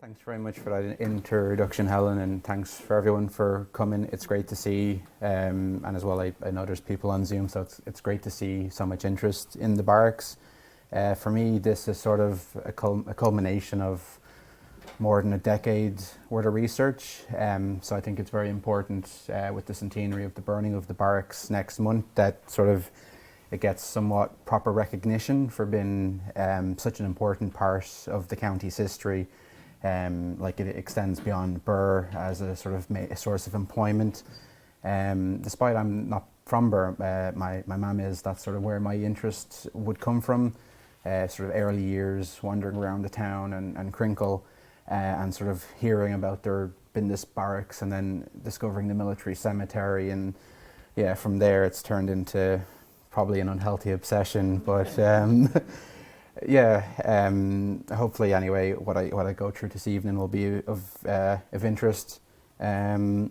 Thanks very much for that introduction, Helen, and thanks for everyone for coming. It's great to see, and as well, I know there's people on Zoom, so it's great to see so much interest in the barracks. For me, this is sort of a culmination of more than a decade worth of research. So I think it's very important with the centenary of the burning of the barracks next month that sort of it gets somewhat proper recognition for being such an important part of the county's history. Like it extends beyond Birr as a sort of a source of employment. Despite I'm not from Birr, my mum is, that's sort of where my interest would come from. Sort of early years wandering around the town and Crinkill and sort of hearing about there been this barracks and then discovering the military cemetery, and yeah, from there it's turned into probably an unhealthy obsession, but yeah, hopefully anyway what I go through this evening will be of interest. I'll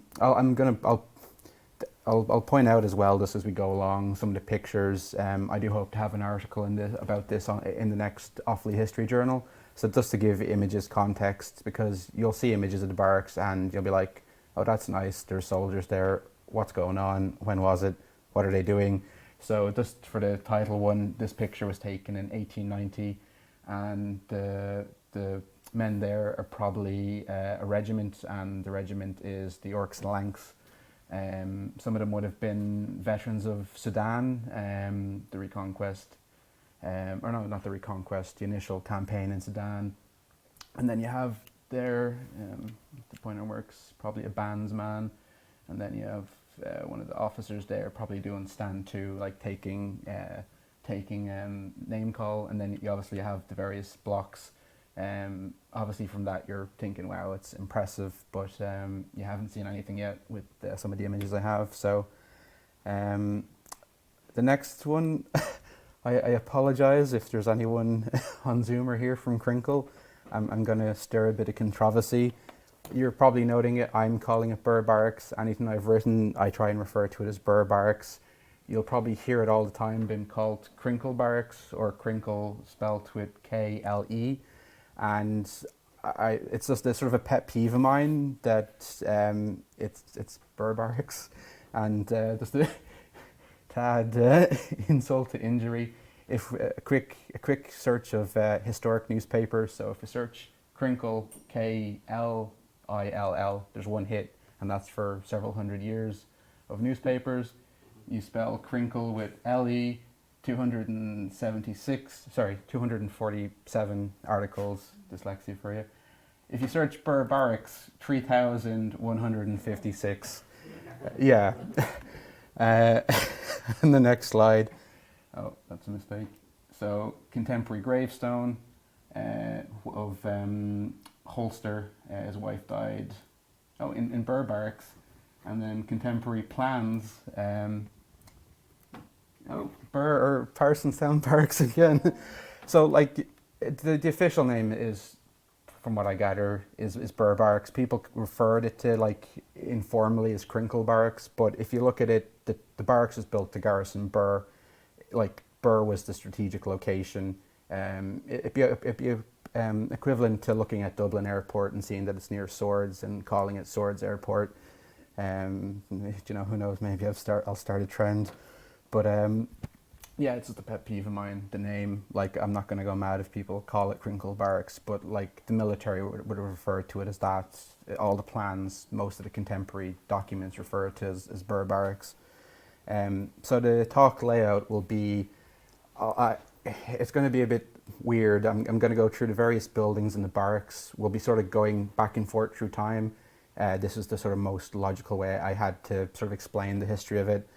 point out as well, just as we go along, some of the pictures. I do hope to have an article about this in the next Offaly History Journal. So just to give images context, because you'll see images of the barracks and you'll be like, oh, that's nice, there's soldiers there, what's going on, when was it, what are they doing? So just for the title one, this picture was taken in 1890, and the men there are probably a regiment, and the regiment is the Orcs and Lancs. Some of them would have been veterans of Sudan, the Reconquest, or no, not the Reconquest, the initial campaign in Sudan. And then you have there, the pointer works, probably a bandsman, and then you have one of the officers there probably doing stand to, like taking name call, and then you obviously have the various blocks. Obviously from that you're thinking, wow, it's impressive, but you haven't seen anything yet with some of the images I have. So the next one, I apologise if there's anyone on Zoom or here from Crinkill. I'm going to stir a bit of controversy. You're probably noting it, I'm calling it Birr Barracks. Anything I've written, I try and refer to it as Birr Barracks. You'll probably hear it all the time being called Crinkill Barracks, or Crinkill spelt with K-L-E. And it's just a sort of a pet peeve of mine that it's Birr Barracks. And just to add insult to injury, if a quick search of historic newspapers, so if you search Crinkill, K-L-I-L-L, there's one hit, and that's for several hundred years of newspapers. You spell Crinkill with L-E, 247 articles, dyslexia for you. If you search Birr Barracks, 3,156. Yeah. And the next slide. Oh, that's a mistake. So, contemporary gravestone of Holster, his wife died in Birr Barracks. And then contemporary plans, Birr or Parsonstown Barracks again. So like the official name is, from what I gather, is Birr Barracks. People referred it to like informally as Crinkill Barracks, but if you look at it, the barracks was built to garrison Birr. Like Birr was the strategic location. It'd be equivalent to looking at Dublin Airport and seeing that it's near Swords and calling it Swords Airport. You know, who knows? Maybe I'll start a trend. But yeah, it's just a pet peeve of mine, the name. Like, I'm not going to go mad if people call it Crinkill Barracks, but like the military would refer to it as that. All the plans, most of the contemporary documents refer to it as Birr Barracks. So the talk layout will be, it's going to be a bit weird. I'm going to go through the various buildings in the barracks. We'll be sort of going back and forth through time. This is the sort of most logical way I had to sort of explain the history of it.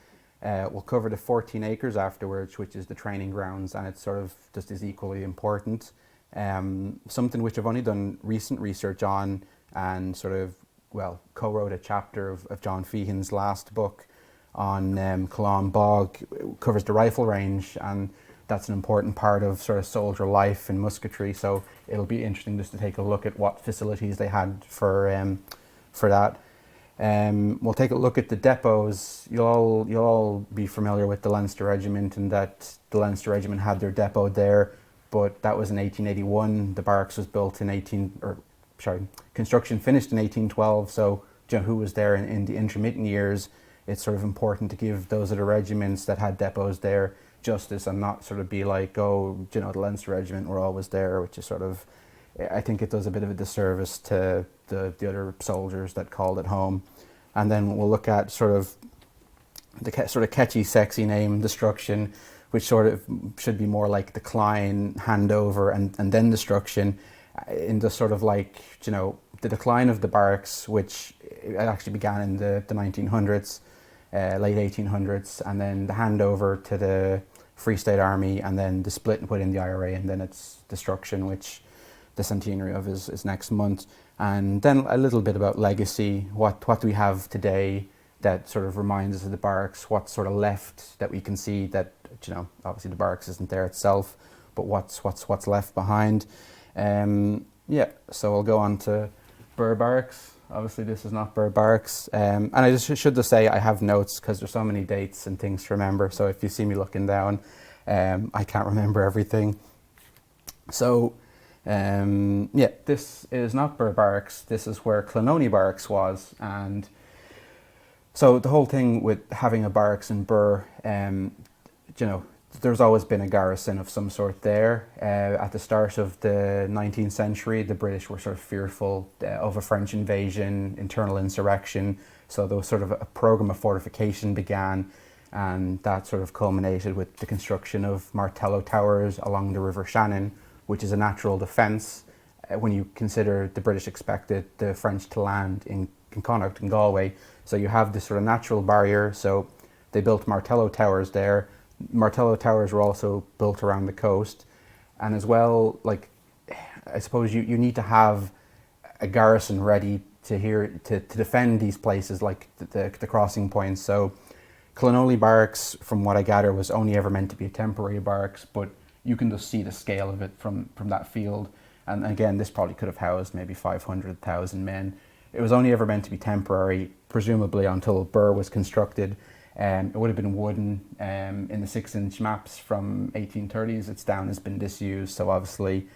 We'll cover the 14 acres afterwards, which is the training grounds, and it's sort of just as equally important. Something which I've only done recent research on, and sort of, well, co-wrote a chapter of John Feehan's last book on Cologne Bog, covers the rifle range, and that's an important part of sort of soldier life and musketry. So it'll be interesting just to take a look at what facilities they had for that. We'll take a look at the depots. You'll all be familiar with the Leinster Regiment, and that the Leinster Regiment had their depot there, but that was in 1881. The barracks was built in construction finished in 1812. So who was there in the intermittent years? It's sort of important to give those other regiments that had depots there justice and not sort of be like, oh, the Leinster Regiment were always there, which is sort of, I think it does a bit of a disservice to the other soldiers that called it home. And then we'll look at sort of the sort of catchy, sexy name, destruction, which sort of should be more like decline, handover, and then destruction, in the sort of like, the decline of the barracks, which actually began in the 1900s, late 1800s, and then the handover to the Free State Army, and then the split within the IRA, and then its destruction, which the centenary of is next month. And then a little bit about legacy, what do we have today that sort of reminds us of the barracks, what's sort of left that we can see that, obviously the barracks isn't there itself, but what's left behind. So I'll go on to Birr Barracks. Obviously this is not Birr Barracks. And I just should say I have notes because there's so many dates and things to remember. So if you see me looking down, I can't remember everything. So this is not Birr Barracks. This is where Connaught Barracks was. And so the whole thing with having a barracks in Birr, there's always been a garrison of some sort there. At the start of the 19th century, the British were sort of fearful of a French invasion, internal insurrection. So there was sort of a program of fortification began, and that sort of culminated with the construction of Martello Towers along the River Shannon, which is a natural defence when you consider the British expected the French to land in Connaught in Galway. So you have this sort of natural barrier. So they built Martello Towers there. Martello Towers were also built around the coast, and as well, like, I suppose you need to have a garrison ready to defend these places, like the crossing points. So Connaught Barracks, from what I gather, was only ever meant to be a temporary barracks, but you can just see the scale of it from that field. And again, this probably could have housed maybe 500,000 men. It was only ever meant to be temporary, presumably until Birr was constructed. It would have been wooden in the 6-inch maps from 1830s. Its down has been disused, so obviously,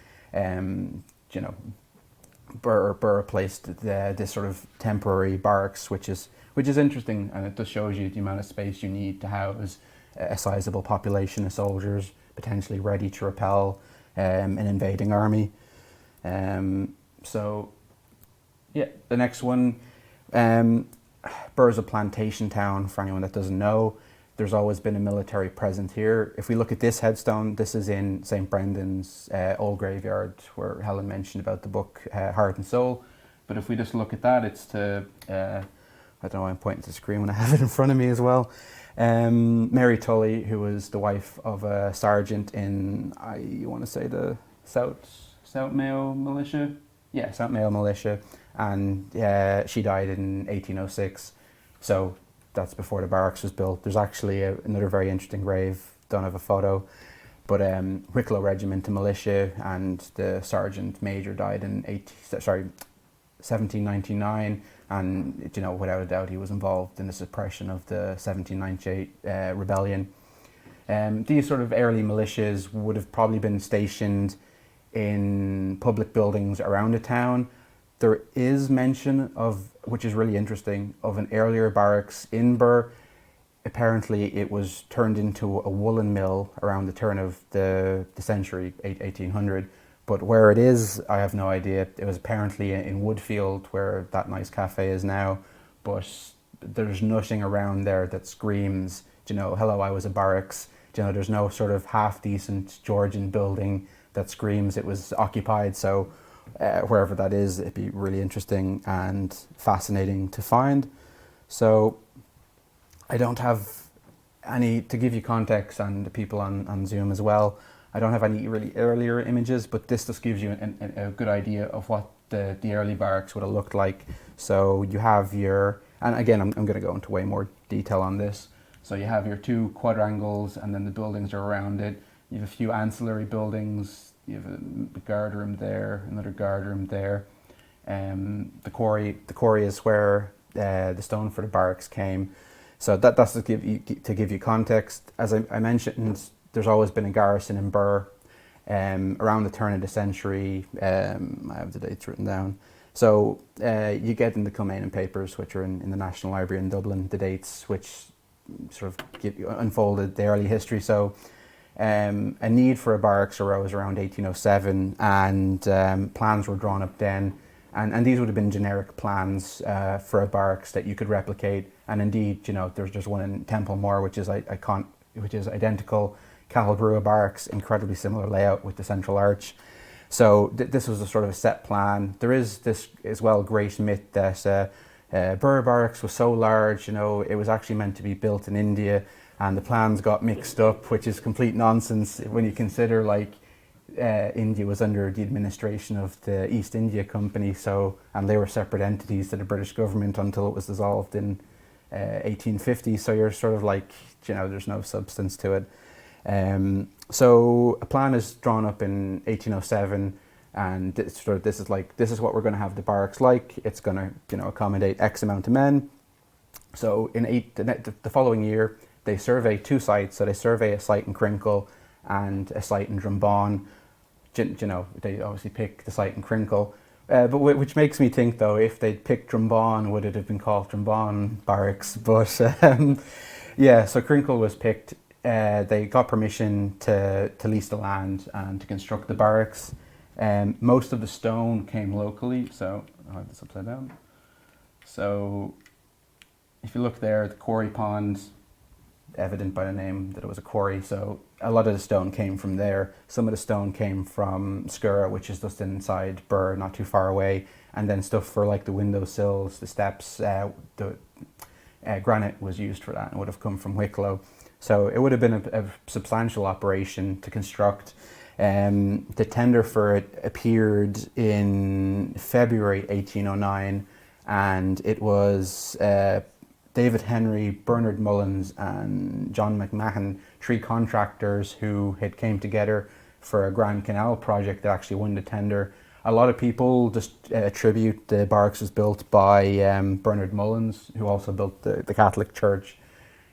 Birr replaced this sort of temporary barracks, which is interesting, and it just shows you the amount of space you need to house a sizable population of soldiers potentially ready to repel an invading army. The next one. Birr is a plantation town, for anyone that doesn't know. There's always been a military presence here. If we look at this headstone, this is in St. Brendan's old graveyard, where Helen mentioned about the book Heart and Soul. But if we just look at that, it's to, I don't know why I'm pointing to the screen when I have it in front of me as well. Mary Tully, who was the wife of a sergeant in, you want to say the South Mayo Militia? Yeah, South Mayo Militia. And she died in 1806, so that's before the barracks was built. There's actually another very interesting grave, don't have a photo, but Wicklow Regimental Militia, and the sergeant major died in 1799, and without a doubt he was involved in the suppression of the 1798 rebellion. These sort of early militias would have probably been stationed in public buildings around the town. There is mention of, which is really interesting, of an earlier barracks in Birr. Apparently it was turned into a woolen mill around the turn of the century, 1800. But where it is, I have no idea. It was apparently in Woodfield, where that nice cafe is now. But there's nothing around there that screams, hello, I was a barracks. There's no sort of half-decent Georgian building that screams it was occupied. So wherever that is, it'd be really interesting and fascinating to find. So I don't have any, to give you context, and the people on Zoom as well, I don't have any really earlier images, but this just gives you a good idea of what the early barracks would have looked like. So you have your, and again, I'm going to go into way more detail on this. So you have your two quadrangles, and then the buildings are around it. You have a few ancillary buildings. You have a guard room there, another guard room there. The quarry is where the stone for the barracks came. So that's to give you context. As I mentioned, there's always been a garrison in Birr. Around the turn of the century, I have the dates written down. So you get in the Kilmainham papers, which are in the National Library in Dublin, the dates which sort of unfolded the early history. So a need for a barracks arose around 1807, and plans were drawn up then. And these would have been generic plans for a barracks that you could replicate. And indeed, there's one in Templemore, which is identical. Cahillbrua Barracks, incredibly similar layout with the central arch. So this was a sort of a set plan. There is this as well great myth that Birr Barracks was so large, it was actually meant to be built in India, and the plans got mixed up, which is complete nonsense when you consider India was under the administration of the East India Company, and they were separate entities to the British government until it was dissolved in 1850. So you're sort of there's no substance to it. So a plan is drawn up in 1807, and this is what we're going to have the barracks like. It's going to accommodate X amount of men. So in the following year, they survey two sites. So they survey a site in Crinkill and a site in Drumbawn. They obviously pick the site in Crinkill, but which makes me think though, if they'd picked Drumbawn, would it have been called Drumbawn Barracks? But yeah, so Crinkill was picked. They got permission to lease the land and to construct the barracks. Most of the stone came locally, so I'll have this upside down. So if you look there, the quarry pond, evident by the name that it was a quarry, so a lot of the stone came from there. Some of the stone came from Skura, which is just inside Birr, not too far away, and then stuff for the windowsills, the steps, the granite was used for that and would have come from Wicklow. So it would have been a substantial operation to construct. The tender for it appeared in February 1809, and it was David Henry, Bernard Mullins and John McMahon, three contractors who had came together for a Grand Canal project that actually won the tender. A lot of people just attribute the barracks was built by Bernard Mullins, who also built the Catholic Church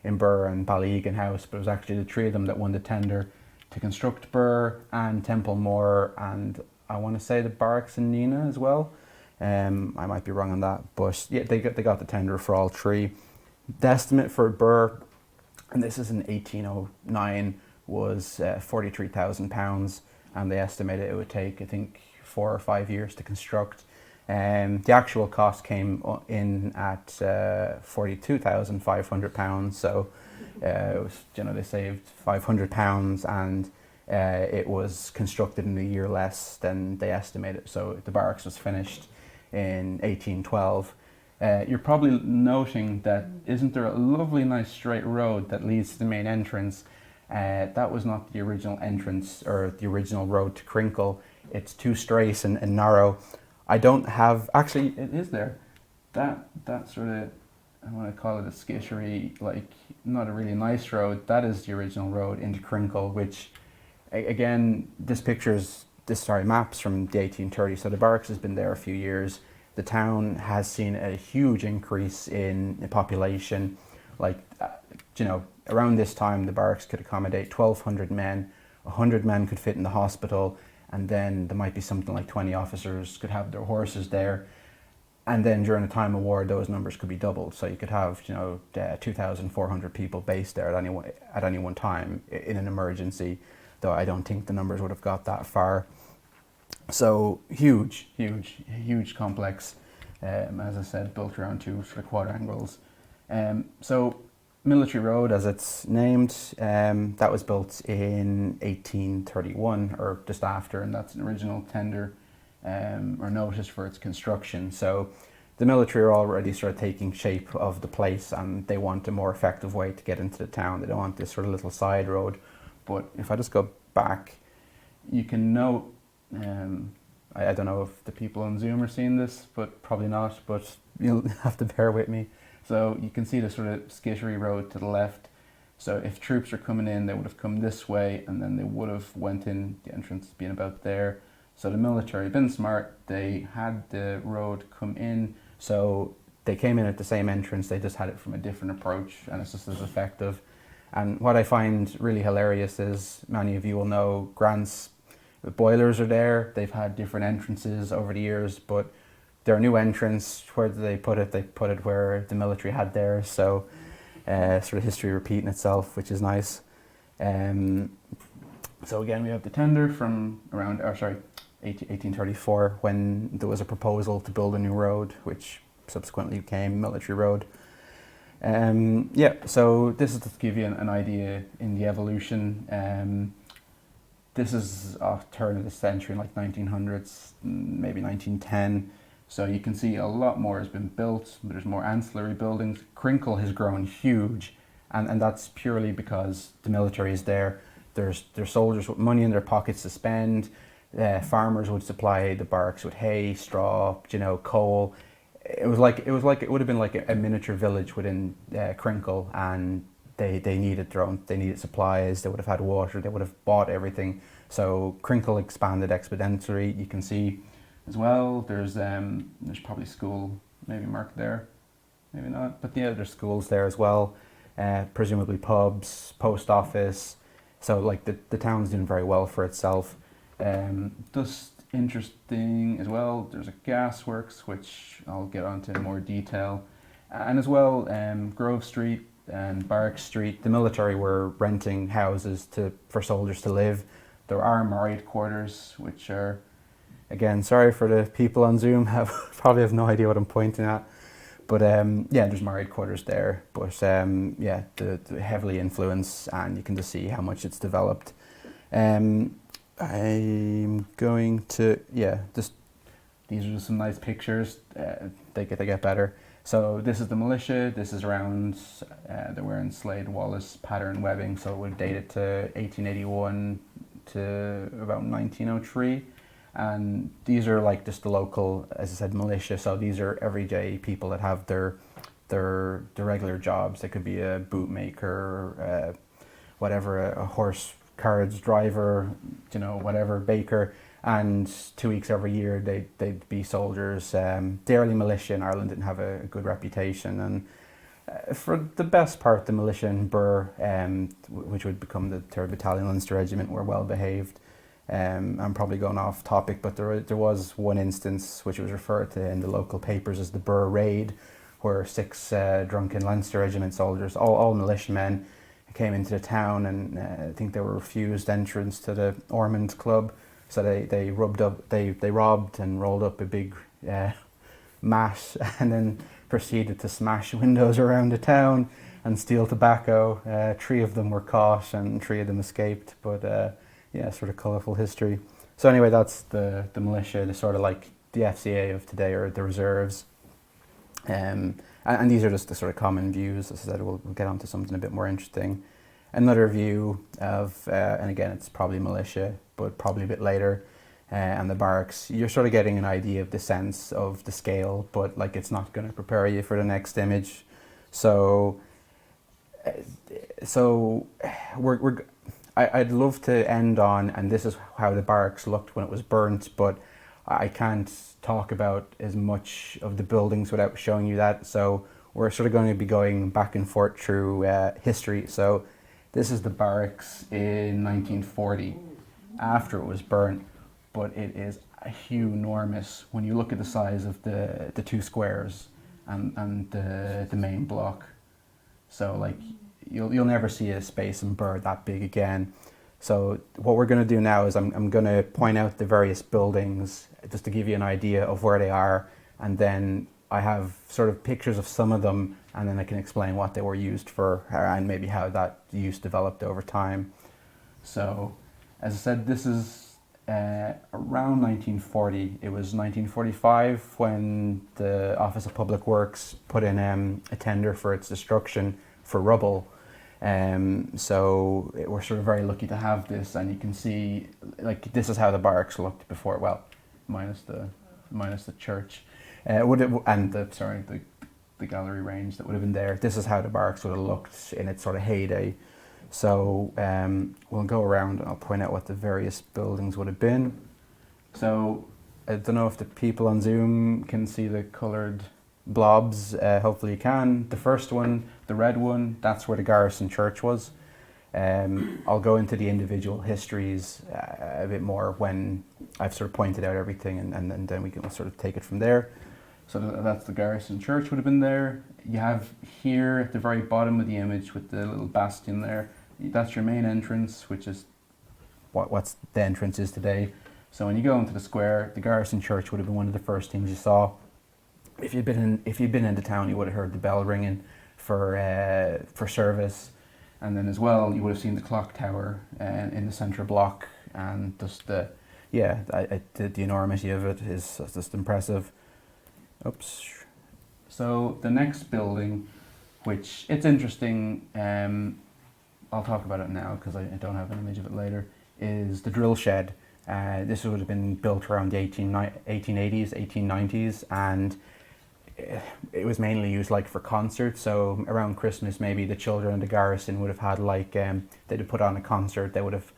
in Birr and Ballygan House, but it was actually the three of them that won the tender to construct Birr and Templemore, and I want to say the barracks in Nina as well. I might be wrong on that, but yeah, they got the tender for all three. The estimate for Birr, and this is in 1809, was £43,000, and they estimated it would take, I think, 4 or 5 years to construct. The actual cost came in at £42,500, so it was, they saved £500, and it was constructed in a year less than they estimated. So the barracks was finished in 1812. You're probably noting that isn't there a lovely nice straight road that leads to the main entrance? That was not the original entrance or the original road to Crinkill. It's too straight and narrow. I don't have, actually it is there, that sort of, I want to call it a skittery, not a really nice road. That is the original road into Crinkill, which again, this maps from the 1830s, so the barracks has been there a few years. The town has seen a huge increase in population. Around this time the barracks could accommodate 1,200 men, 100 men could fit in the hospital, and then there might be something like 20 officers could have their horses there. And then during a time of war, those numbers could be doubled. So you could have, 2,400 people based there at any one time in an emergency, though I don't think the numbers would have got that far. So huge complex, as I said, built around two sort of quadrangles. So Military Road, as it's named, that was built in 1831 or just after, and that's an original tender or notice for its construction. So the military are already sort of taking shape of the place, and they want a more effective way to get into the town. They don't want this sort of little side road. But if I just go back, you can note, I don't know if the people on Zoom are seeing this, but probably not, but you'll have to bear with me. So you can see the sort of skittery road to the left. So if troops are coming in, they would have come this way, and then they would have went in, the entrance being about there. So the military, been smart, they had the road come in, so they came in at the same entrance, they just had it from a different approach, and it's just as effective. And what I find really hilarious is, many of you will know, Grant's boilers are there, they've had different entrances over the years, but their new entrance, where did they put it? They put it where the military had theirs. So sort of history repeating itself, which is nice. So again, we have the tender from around, 1834, when there was a proposal to build a new road, which subsequently became Military Road. So this is to give you an idea in the evolution. This is a turn of the century, in like 1900s, maybe 1910. So you can see a lot more has been built. There's more ancillary buildings. Crinkill has grown huge, and that's purely because the military is there. There's soldiers with money in their pockets to spend. Farmers would supply the barracks with hay, straw, coal. It would have been like a miniature village within Crinkill, and they needed supplies. They would have had water. They would have bought everything. So Crinkill expanded exponentially. You can see as well. There's probably school maybe marked there, maybe not. But yeah, there's schools there as well. Presumably pubs, post office. So like the town's doing very well for itself. Just interesting as well, there's a gasworks, which I'll get onto in more detail. And as well, Grove Street and Barrack Street, the military were renting houses for soldiers to live. There are married quarters, which are, again, sorry for the people on Zoom, probably have no idea what I'm pointing at. But there's married quarters there. But the heavily influenced, and you can just see how much it's developed. I'm going to, these are just some nice pictures. They get better. So this is the militia. This is around, they're wearing Slade Wallace pattern webbing, so it would date it to 1881 to about 1903. And these are like just the local, as I said, militia. So these are everyday people that have their regular jobs. They could be a bootmaker, a horse carriage driver, whatever, baker. And 2 weeks every year they'd be soldiers. The early militia in Ireland didn't have a good reputation, and for the best part, the militia in Birr, which would become the 3rd Battalion Leinster Regiment, were well behaved. I'm probably going off topic, but there was one instance which was referred to in the local papers as the Birr Raid, where 6 drunken Leinster Regiment soldiers, all militiamen, came into the town, and I think they were refused entrance to the Ormond Club, so they robbed and rolled up a big mat, and then proceeded to smash windows around the town and steal tobacco. 3 of them were caught and 3 of them escaped, but sort of colourful history. So anyway, that's the militia, the sort of like the FCA of today, or the reserves. And these are just the sort of common views. As I said, we'll get onto something a bit more interesting. Another view of, and again, it's probably militia, but probably a bit later, and the barracks. You're sort of getting an idea of the sense of the scale, but like it's not going to prepare you for the next image. So I'd love to end on, and this is how the barracks looked when it was burnt, but I can't talk about as much of the buildings without showing you that. So we're sort of going to be going back and forth through history. So this is the barracks in 1940, after it was burnt, but it is enormous when you look at the size of the 2 squares and the main block. So like you'll never see a space in Birr that big again. So what we're going to do now is I'm going to point out the various buildings just to give you an idea of where they are, and then I have sort of pictures of some of them, and then I can explain what they were used for and maybe how that use developed over time. So as I said, this is around 1940. It was 1945 when the Office of Public Works put in a tender for its destruction for rubble. So we're sort of very lucky to have this, and you can see like this is how the barracks looked before. Well, minus the church, the gallery range that would have been there. This is how the barracks would have looked in its sort of heyday. So we'll go around and I'll point out what the various buildings would have been. So I don't know if the people on Zoom can see the coloured blobs. Hopefully you can. The first one, the red one, that's where the Garrison church was. I'll go into the individual histories a bit more when I've sort of pointed out everything, and then we can sort of take it from there. So that's the Garrison church would have been there. You have here at the very bottom of the image with the little bastion there, that's your main entrance, which is what's the entrance is today. So when you go into the square, the Garrison church would have been one of the first things you saw. If you'd been in the town, you would have heard the bell ringing for service, and then as well you would have seen the clock tower in the centre block, and just the enormity of it is just impressive. Oops. So the next building, which it's interesting, I'll talk about it now because I don't have an image of it later, is the drill shed. This would have been built around the 1880s, 1890s, and it was mainly used like for concerts. So around Christmas, maybe the children in the garrison would have had like, they'd have put on a concert. They would have,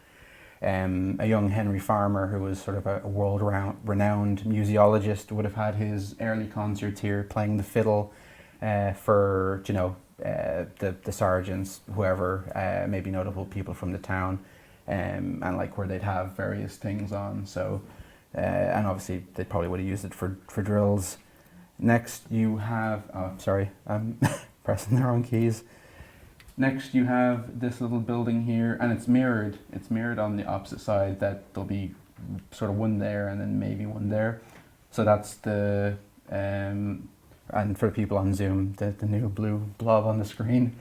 a young Henry Farmer, who was sort of a world-renowned museologist, would have had his early concerts here, playing the fiddle for, the sergeants, whoever, maybe notable people from the town, and like where they'd have various things on. So, and obviously they probably would have used it for drills. Next you have, oh sorry, I'm pressing the wrong keys. Next you have this little building here, and it's mirrored on the opposite side, that there'll be sort of one there and then maybe one there. So that's the, and for people on Zoom, the new blue blob on the screen,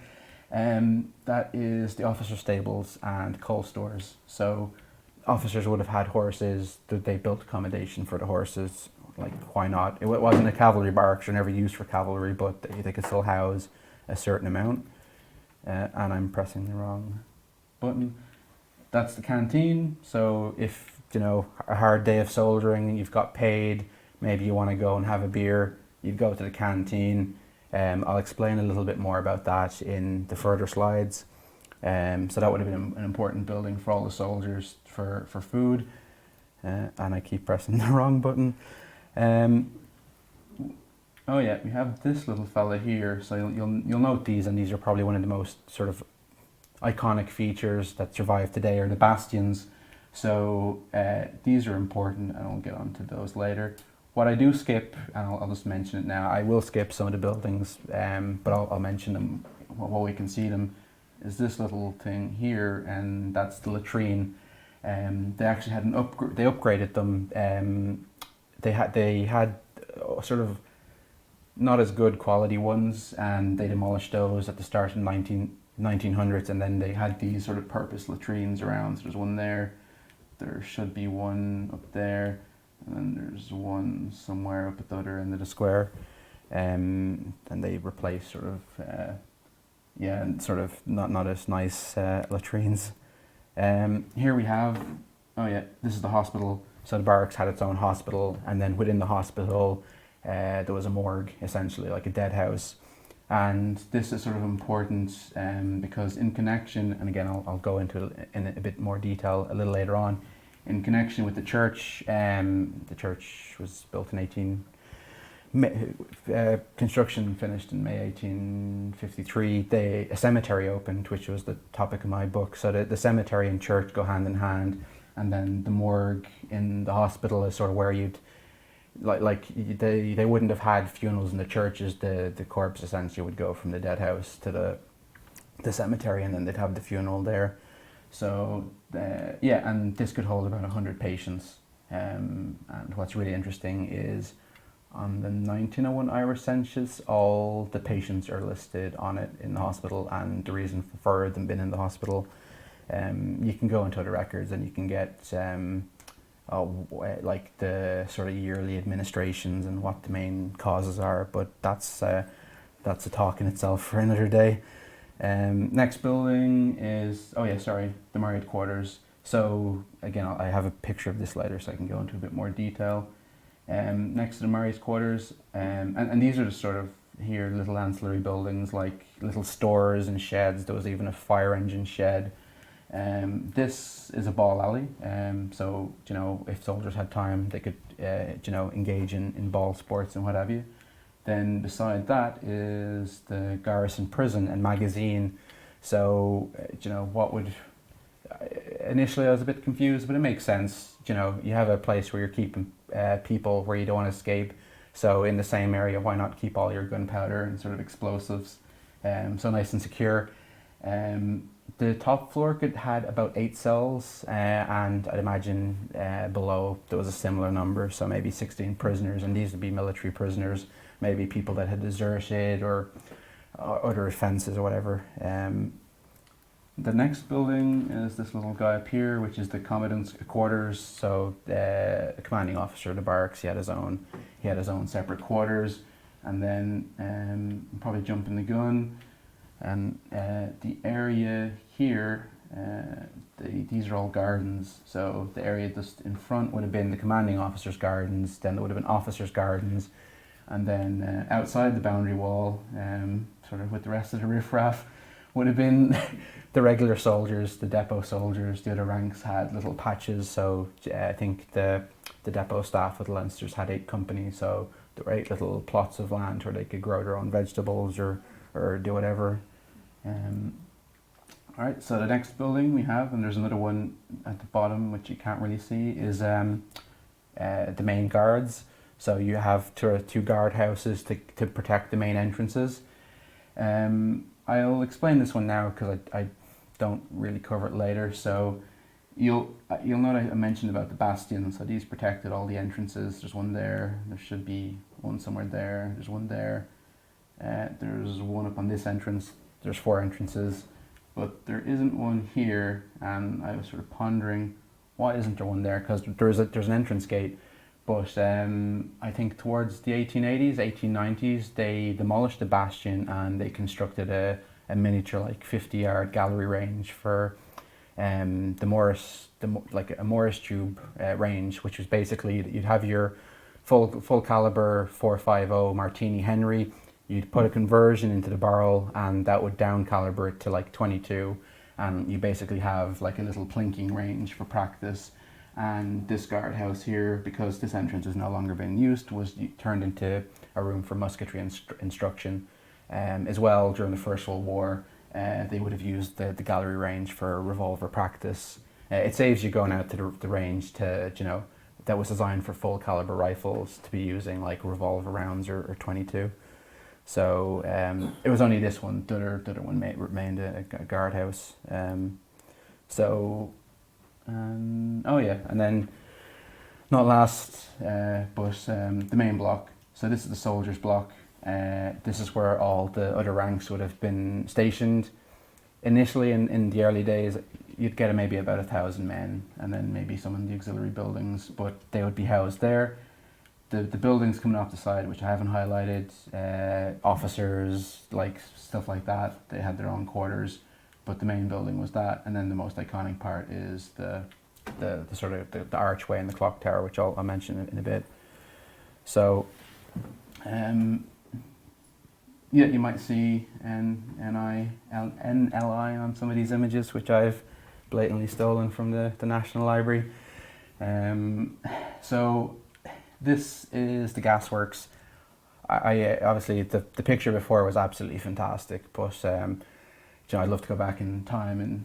that is the officer stables and coal stores. So officers would have had horses, that they built accommodation for the horses. Like, why not? It wasn't a cavalry barracks, or never used for cavalry, but they could still house a certain amount. And I'm pressing the wrong button. That's the canteen. So if, a hard day of soldiering, you've got paid, maybe you want to go and have a beer, you'd go to the canteen. I'll explain a little bit more about that in the further slides. So that would have been an important building for all the soldiers for food. And I keep pressing the wrong button. Oh yeah, we have this little fella here. So you'll note these, and these are probably one of the most sort of iconic features that survive today, are the bastions. So these are important, and I'll get onto those later. What I do skip, and I'll just mention it now, I will skip some of the buildings, but I'll mention them while we can see them, is this little thing here, and that's the latrine. They actually had they upgraded them. They had sort of not as good quality ones, and they demolished those at the start of 1900s, and then they had these sort of purpose latrines around. So there's one there, there should be one up there, and then there's one somewhere up at the other end of the square. And they replaced sort of, sort of not as nice latrines. Here we have, this is the hospital. So the barracks had its own hospital, and then within the hospital there was a morgue, essentially like a dead house. And this is sort of important because in connection, and again I'll go into it in a bit more detail a little later on, in connection with the church was built in construction finished in May 1853. A cemetery opened, which was the topic of my book. So the cemetery and church go hand in hand, and then the morgue in the hospital is sort of where you'd they wouldn't have had funerals in the churches. The corpse essentially would go from the dead house to the cemetery, and then they'd have the funeral there. So and this could hold about 100 patients. And what's really interesting is on the 1901 Irish census, all the patients are listed on it in the hospital, and the reason for them being in the hospital. You can go into the records and you can get like the sort of yearly administrations and what the main causes are, but that's a talk in itself for another day. Next building is, the married quarters. So again, I have a picture of this later, so I can go into a bit more detail. Next to the married quarters, and these are just sort of here little ancillary buildings like little stores and sheds. There was even a fire engine shed. This is a ball alley, so if soldiers had time, they could engage in ball sports and what have you. Then beside that is the Garrison prison and magazine. So what would, initially I was a bit confused, but it makes sense. You have a place where you're keeping people where you don't want to escape. So in the same area, why not keep all your gunpowder and sort of explosives so nice and secure. The top floor had about 8 cells, and I'd imagine below there was a similar number, so maybe 16 prisoners, and these would be military prisoners, maybe people that had deserted or other offences or whatever. The next building is this little guy up here, which is the commandant's quarters. So the commanding officer of the barracks, he had his own separate quarters. And then I'm probably jumping the gun. And the area here, these are all gardens. So the area just in front would have been the commanding officer's gardens. Then there would have been officers' gardens. And then outside the boundary wall, sort of with the rest of the riffraff, would have been the regular soldiers, the depot soldiers. The other ranks had little patches. So I think the depot staff with the Leinsters had 8 companies. So there were 8 little plots of land where they could grow their own vegetables or do whatever. All right, so the next building we have, and there's another one at the bottom which you can't really see, is the main guards. So you have 2 guard houses to protect the main entrances. I'll explain this one now because I don't really cover it later. So you'll note I mentioned about the bastion. So these protected all the entrances. There's one there. There should be one somewhere there. There's one there. There's one up on this entrance. There's 4 entrances, but there isn't one here. And I was sort of pondering, why isn't there one there? Because there's an entrance gate. But I think towards the 1880s, 1890s, they demolished the bastion and they constructed a miniature, like 50-yard gallery range for the Morris tube range, which was basically you'd have your full caliber 4.50 Martini Henry. You'd put a conversion into the barrel, and that would down caliber it to like 22, and you basically have like a little plinking range for practice. And this guardhouse here, because this entrance is no longer being used, was turned into a room for musketry instruction. As well, during the First World War, they would have used the gallery range for revolver practice. It saves you going out to the range to, that was designed for full caliber rifles to be using like revolver rounds or 22. So it was only this one, the other one remained a guardhouse. Oh yeah, and then not last, but the main block. So this is the soldiers' block. This is where all the other ranks would have been stationed. Initially, in the early days, you'd get maybe about 1,000 men, and then maybe some in the auxiliary buildings, but they would be housed there. The buildings coming off the side, which I haven't highlighted, officers, like stuff like that, they had their own quarters. But the main building was that, and then the most iconic part is the sort of the archway and the clock tower, which I'll mention in a bit. So, yeah, you might see NLI on some of these images, which I've blatantly stolen from the National Library. So this is the gasworks. I obviously the picture before was absolutely fantastic, but I'd love to go back in time and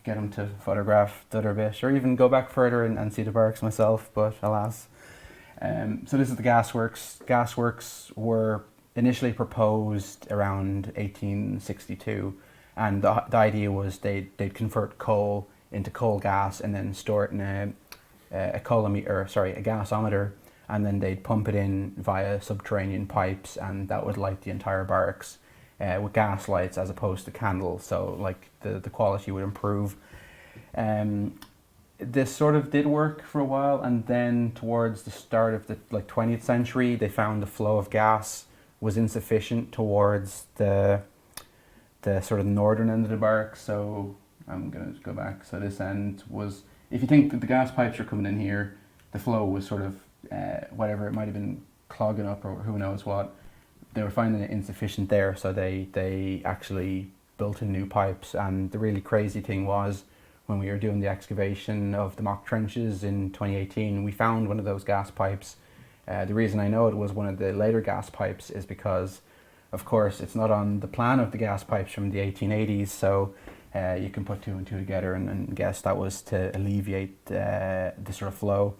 get them to photograph the other bit, or even go back further and see the barracks myself. But alas, so this is the gasworks. Gasworks were initially proposed around 1862, and the idea was they'd convert coal into coal gas and then store it in a gasometer, and then they'd pump it in via subterranean pipes, and that would light the entire barracks with gas lights as opposed to candles. So like the quality would improve. This sort of did work for a while, and then towards the start of the 20th century, they found the flow of gas was insufficient towards the sort of northern end of the barracks. So I'm going to go back. So this end was, if you think that the gas pipes are coming in here, the flow was sort of whatever, it might have been clogging up or who knows what. They were finding it insufficient there, so they actually built in new pipes. And the really crazy thing was, when we were doing the excavation of the mock trenches in 2018, we found one of those gas pipes. The reason I know it was one of the later gas pipes is because, of course, it's not on the plan of the gas pipes from the 1880s, so you can put 2 and 2 together and guess that was to alleviate the sort of flow.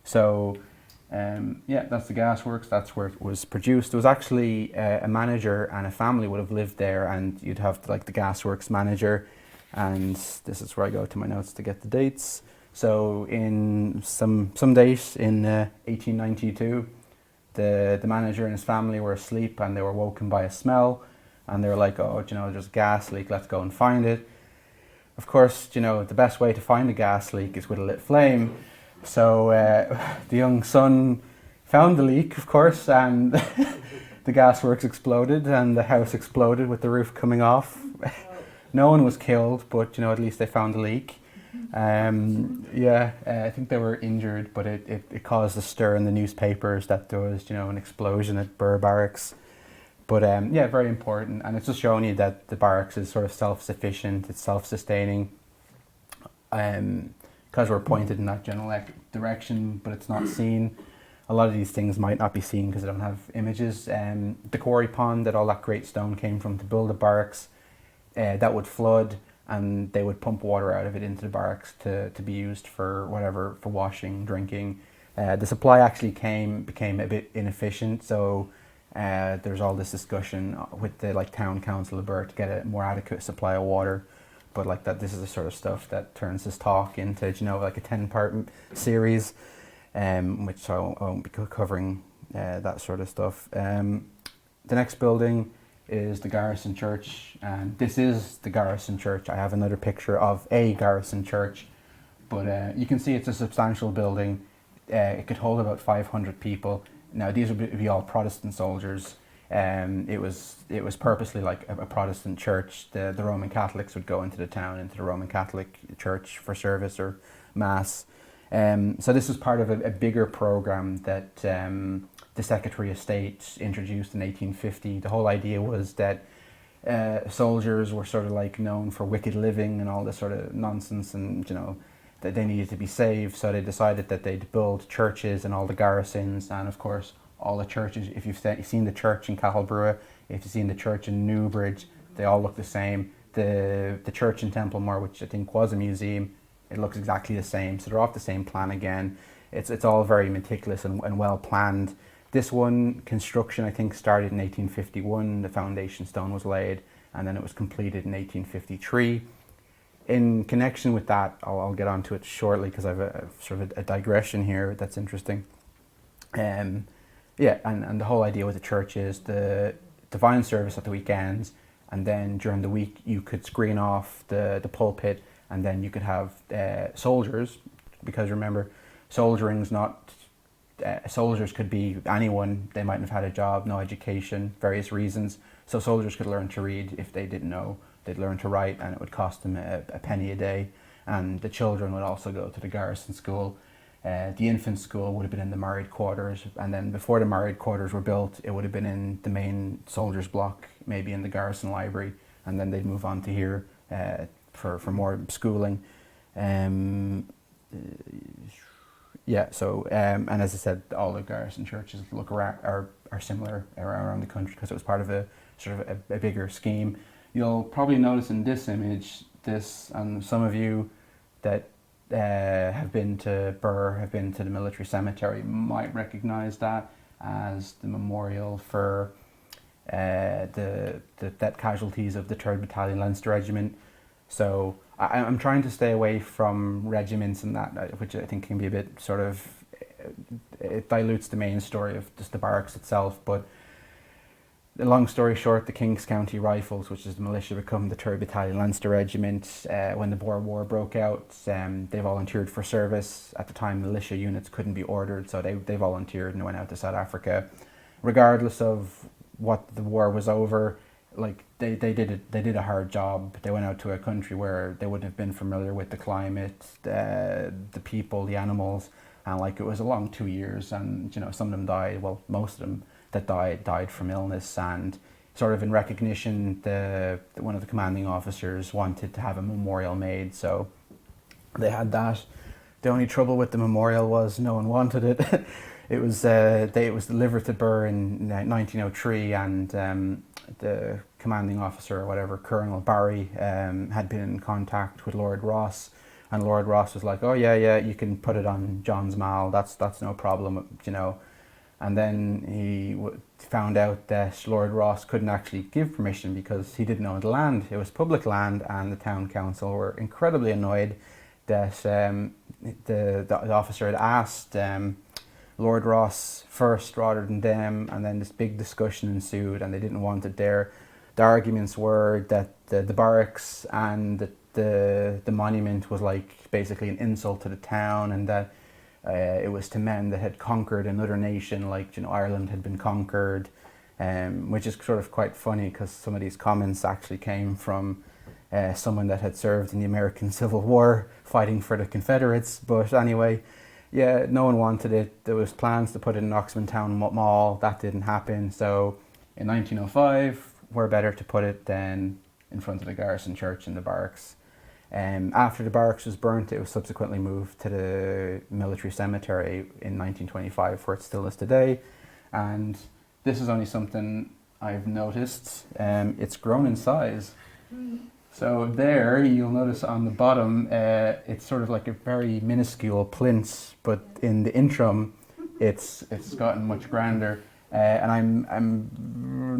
So Yeah, that's the gasworks. That's where it was produced. There was actually a manager and a family would have lived there, and you'd have like the gasworks manager, and this is where I go to my notes to get the dates. So in some date in 1892, the manager and his family were asleep and they were woken by a smell, and they were like, oh, there's a gas leak. Let's go and find it. Of course, the best way to find a gas leak is with a lit flame. So the young son found the leak, of course, and the gasworks exploded and the house exploded with the roof coming off. No one was killed, but at least they found the leak. I think they were injured, but it caused a stir in the newspapers that there was an explosion at Birr Barracks. But very important, and it's just showing you that the barracks is sort of self-sufficient, it's self-sustaining. Because we're pointed in that general direction, but it's not seen. A lot of these things might not be seen because they don't have images. The quarry pond that all that great stone came from to build the barracks, that would flood, and they would pump water out of it into the barracks to be used for whatever, for washing, drinking. The supply actually became a bit inefficient, so there's all this discussion with the town council of Birr to get a more adequate supply of water. But this is the sort of stuff that turns this talk into a 10-part series, which I won't be covering that sort of stuff. The next building is the Garrison Church, and this is the Garrison Church. I have another picture of a Garrison Church, but you can see it's a substantial building. It could hold about 500 people. Now these would be all Protestant soldiers. It was purposely like a Protestant church. The Roman Catholics would go into the town, into the Roman Catholic church for service or mass. So this was part of a bigger program that the Secretary of State introduced in 1850. The whole idea was that soldiers were sort of known for wicked living and all this sort of nonsense, and that they needed to be saved. So they decided that they'd build churches in all the garrisons, and of course all the churches. If you've seen the church in Cahilbrua, if you've seen the church in Newbridge, they all look the same. The church in Templemore, which I think was a museum, it looks exactly the same. So they're off the same plan again. It's all very meticulous and well planned. This one, construction, I think, started in 1851. The foundation stone was laid, and then it was completed in 1853. In connection with that, I'll get onto it shortly because I have a sort of a digression here that's interesting. And the whole idea with the church is the divine service at the weekends, and then during the week you could screen off the pulpit, and then you could have soldiers, because remember, soldiers could be anyone. They mightn't have had a job, no education, various reasons. So soldiers could learn to read if they didn't know. They'd learn to write, and it would cost them a penny a day. And the children would also go to the garrison school. The infant school would have been in the married quarters, and then before the married quarters were built, it would have been in the main soldiers block, maybe in the garrison library, and then they'd move on to here for more schooling. And as I said, all the garrison churches are similar around the country because it was part of a sort of a bigger scheme. You'll probably notice in this image, and some of you that have been to Birr, have been to the military cemetery, might recognise that as the memorial for the death casualties of the 3rd Battalion Leinster Regiment. So I'm trying to stay away from regiments and that, which I think can be a bit sort of, it dilutes the main story of just the barracks itself. But the long story short, the King's County Rifles, which is the militia, become the 3rd Battalion Leinster Regiment. When the Boer War broke out, they volunteered for service. At the time, militia units couldn't be ordered, so they volunteered and went out to South Africa. Regardless of what the war was over, they did a hard job. They went out to a country where they wouldn't have been familiar with the climate, the people, the animals, and it was a long 2 years, and some of them died. Well, most of them that died from illness, and sort of in recognition, one of the commanding officers wanted to have a memorial made, so they had that. The only trouble with the memorial was no one wanted it. It was delivered to Birr in 1903, and the commanding officer or whatever, Colonel Barry, had been in contact with Lord Ross, And Lord Ross was like, oh yeah, you can put it on John's Mall. That's no problem, you know. And then he found out that Lord Ross couldn't actually give permission because he didn't own the land. It was public land, and the town council were incredibly annoyed that the officer had asked Lord Ross first rather than them, and then this big discussion ensued, and they didn't want it there. The arguments were that the barracks and the monument was like basically an insult to the town, and that it was to men that had conquered another nation, like, you know, Ireland had been conquered, which is sort of quite funny because some of these comments actually came from someone that had served in the American Civil War fighting for the Confederates. But anyway, yeah, no one wanted it. There was plans to put it in Oxman Town Mall. That didn't happen. So in 1905, where better to put it than in front of the Garrison Church in the barracks. After the barracks was burnt, it was subsequently moved to the military cemetery in 1925, where it still is today. And this is only something I've noticed. It's grown in size. So there, you'll notice on the bottom, it's sort of like a very minuscule plinth, but in the interim, it's gotten much grander. And I'm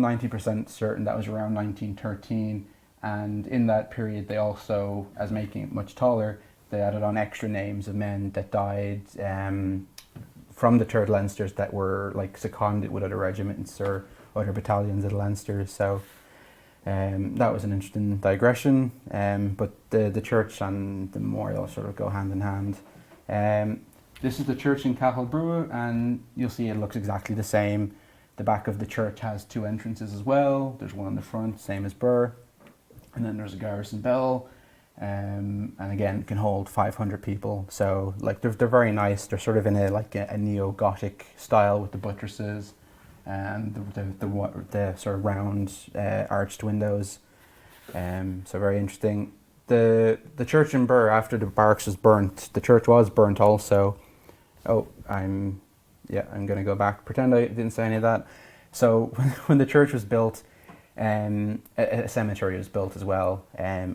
90% certain that was around 1913. And in that period, they also, as making it much taller, they added on extra names of men that died from the 3rd Leinsters that were like seconded with other regiments or other battalions of the Leinsters. So that was an interesting digression. But the church and the memorial sort of go hand in hand. This is the church in Cahillbrew, and you'll see it looks exactly the same. The back of the church has 2 entrances as well. There's one on the front, same as Birr. And then there's a garrison bell, and again, it can hold 500 people. So like they're very nice. They're sort of in a neo-Gothic style with the buttresses and the sort of round arched windows. So very interesting. The church in Birr, after the barracks was burnt, the church was burnt also. Oh, I'm going to go back. Pretend I didn't say any of that. So when the church was built, a cemetery was built as well.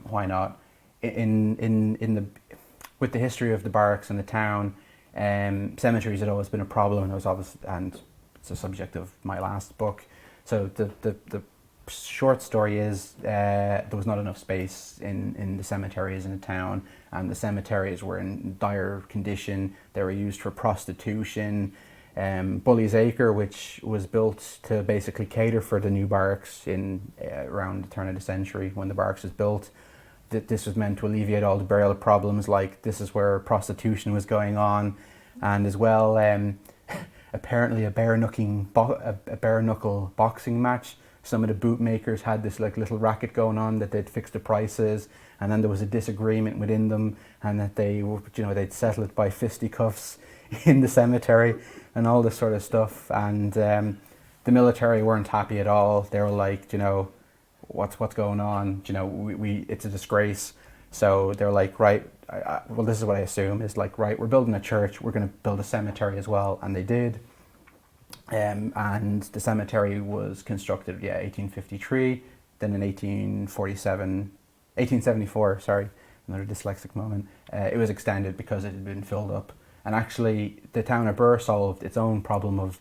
Why not? With the history of the barracks and the town, cemeteries had always been a problem, and and it's a subject of my last book. So the short story is there was not enough space in the cemeteries in the town, and the cemeteries were in dire condition. They were used for prostitution. Bully's Acre, which was built to basically cater for the new barracks in around the turn of the century when the barracks was built. This was meant to alleviate all the burial problems, like this is where prostitution was going on, and as well apparently a bare knuckle boxing match. Some of the bootmakers had this like little racket going on that they'd fix the prices, and then there was a disagreement within them, and that they'd settle it by fisticuffs in the cemetery and all this sort of stuff. And the military weren't happy at all. They were like, what's going on? We it's a disgrace. So they were like, right, well, this is what I assume is like, right, we're building a church, we're going to build a cemetery as well, and they did. And the cemetery was constructed, 1853. Then in 1874, sorry, another dyslexic moment. It was extended because it had been filled up. And actually, the town of Birr solved its own problem of,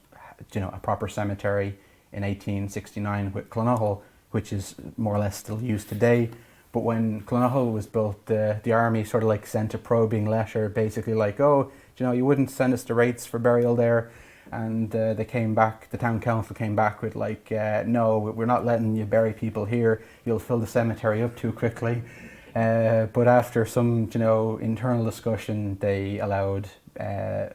a proper cemetery in 1869 with Connaught, which is more or less still used today. But when Connaught was built, the army sort of like sent a probing letter, basically like, you wouldn't send us the rates for burial there. And they came back, the town council came back with like, no, we're not letting you bury people here. You'll fill the cemetery up too quickly. But after some, internal discussion, they allowed the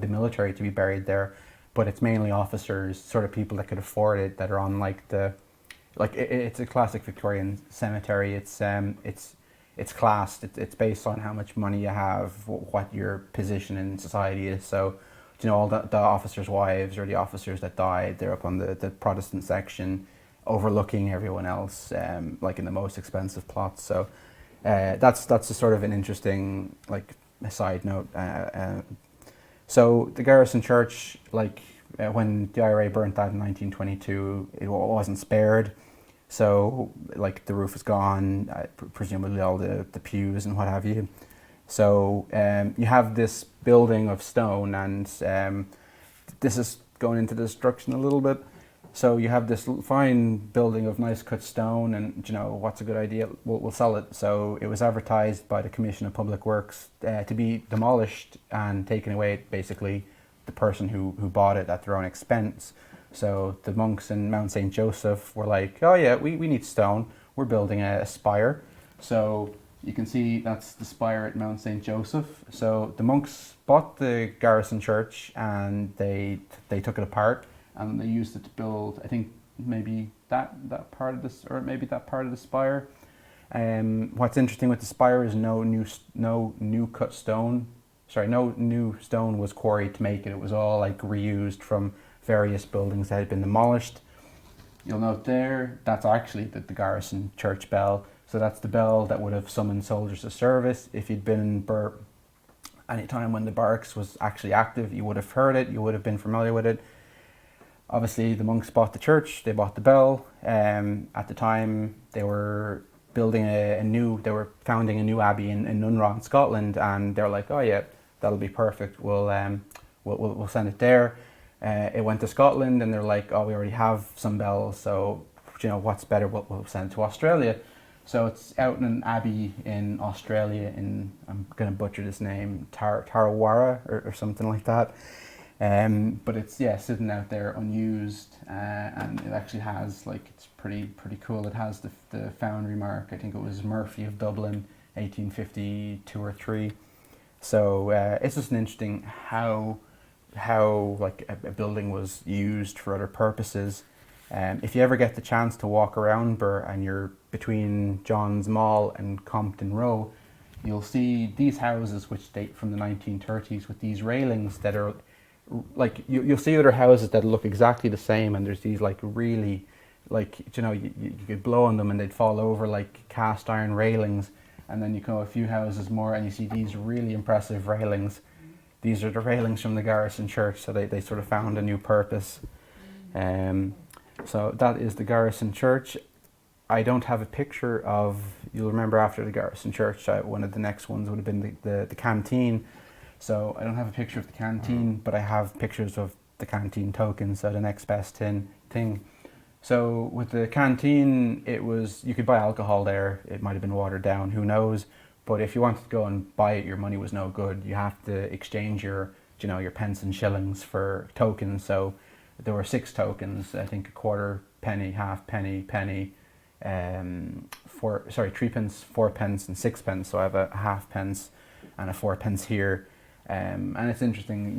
military to be buried there, but it's mainly officers, sort of people that could afford it, that are on it's a classic Victorian cemetery. It's classed. It's based on how much money you have, what your position in society is. So, all the officers' wives or the officers that died, they're up on the Protestant section, overlooking everyone else, like in the most expensive plots. So that's a sort of an interesting a side note. So the Garrison Church, when the IRA burnt that in 1922, it wasn't spared. So like the roof is gone, presumably all the pews and what have you. So you have this building of stone, and this is going into destruction a little bit. So you have this fine building of nice cut stone, and what's a good idea? We'll sell it. So it was advertised by the Commission of Public Works to be demolished and taken away, basically the person who bought it at their own expense. So the monks in Mount St. Joseph were like, oh yeah, we need stone. We're building a spire. So you can see that's the spire at Mount St. Joseph. So the monks bought the Garrison church and they took it apart and they used it to build, I think, maybe that part of this, or maybe that part of the spire. What's interesting with the spire is no new stone was quarried to make it. It was all like reused from various buildings that had been demolished. You'll note there, that's actually the Garrison church bell. So that's the bell that would have summoned soldiers to service. If you'd been in Birr any time when the barracks was actually active, you would have heard it, you would have been familiar with it. Obviously, the monks bought the church, they bought the bell. At the time, they were building they were founding a new abbey in Nunra in Scotland, and they were like, oh yeah, that'll be perfect, we'll send it there. It went to Scotland, and they're like, oh, we already have some bells, so what's better, we'll send it to Australia. So it's out in an abbey in Australia I'm going to butcher this name, Tarawara or something like that. But it's sitting out there unused, and it actually has it's pretty cool. It has the foundry mark. I think it was Murphy of Dublin, 1852 or 3. So it's just an interesting how a building was used for other purposes. If you ever get the chance to walk around Birr and you're between John's Mall and Compton Row, you'll see these houses which date from the 1930s with these railings that are you'll see other houses that look exactly the same, and there's these really you could blow on them and they'd fall over like cast iron railings, and then you go a few houses more and you see these really impressive railings. These are the railings from the Garrison church, so they sort of found a new purpose. So that is the Garrison church. I don't have a picture of, you'll remember after the Garrison church, one of the next ones would have been the Canteen. So I don't have a picture of the Canteen, but I have pictures of the Canteen tokens, so the next best thing. So with the Canteen, you could buy alcohol there. It might have been watered down, who knows? But if you wanted to go and buy it, your money was no good. You have to exchange your pence and shillings for tokens. So there were 6 tokens, I think a quarter penny, half penny, penny, 3 pence, 4 pence and 6 pence. So I have a half pence and a 4 pence here. And it's interesting,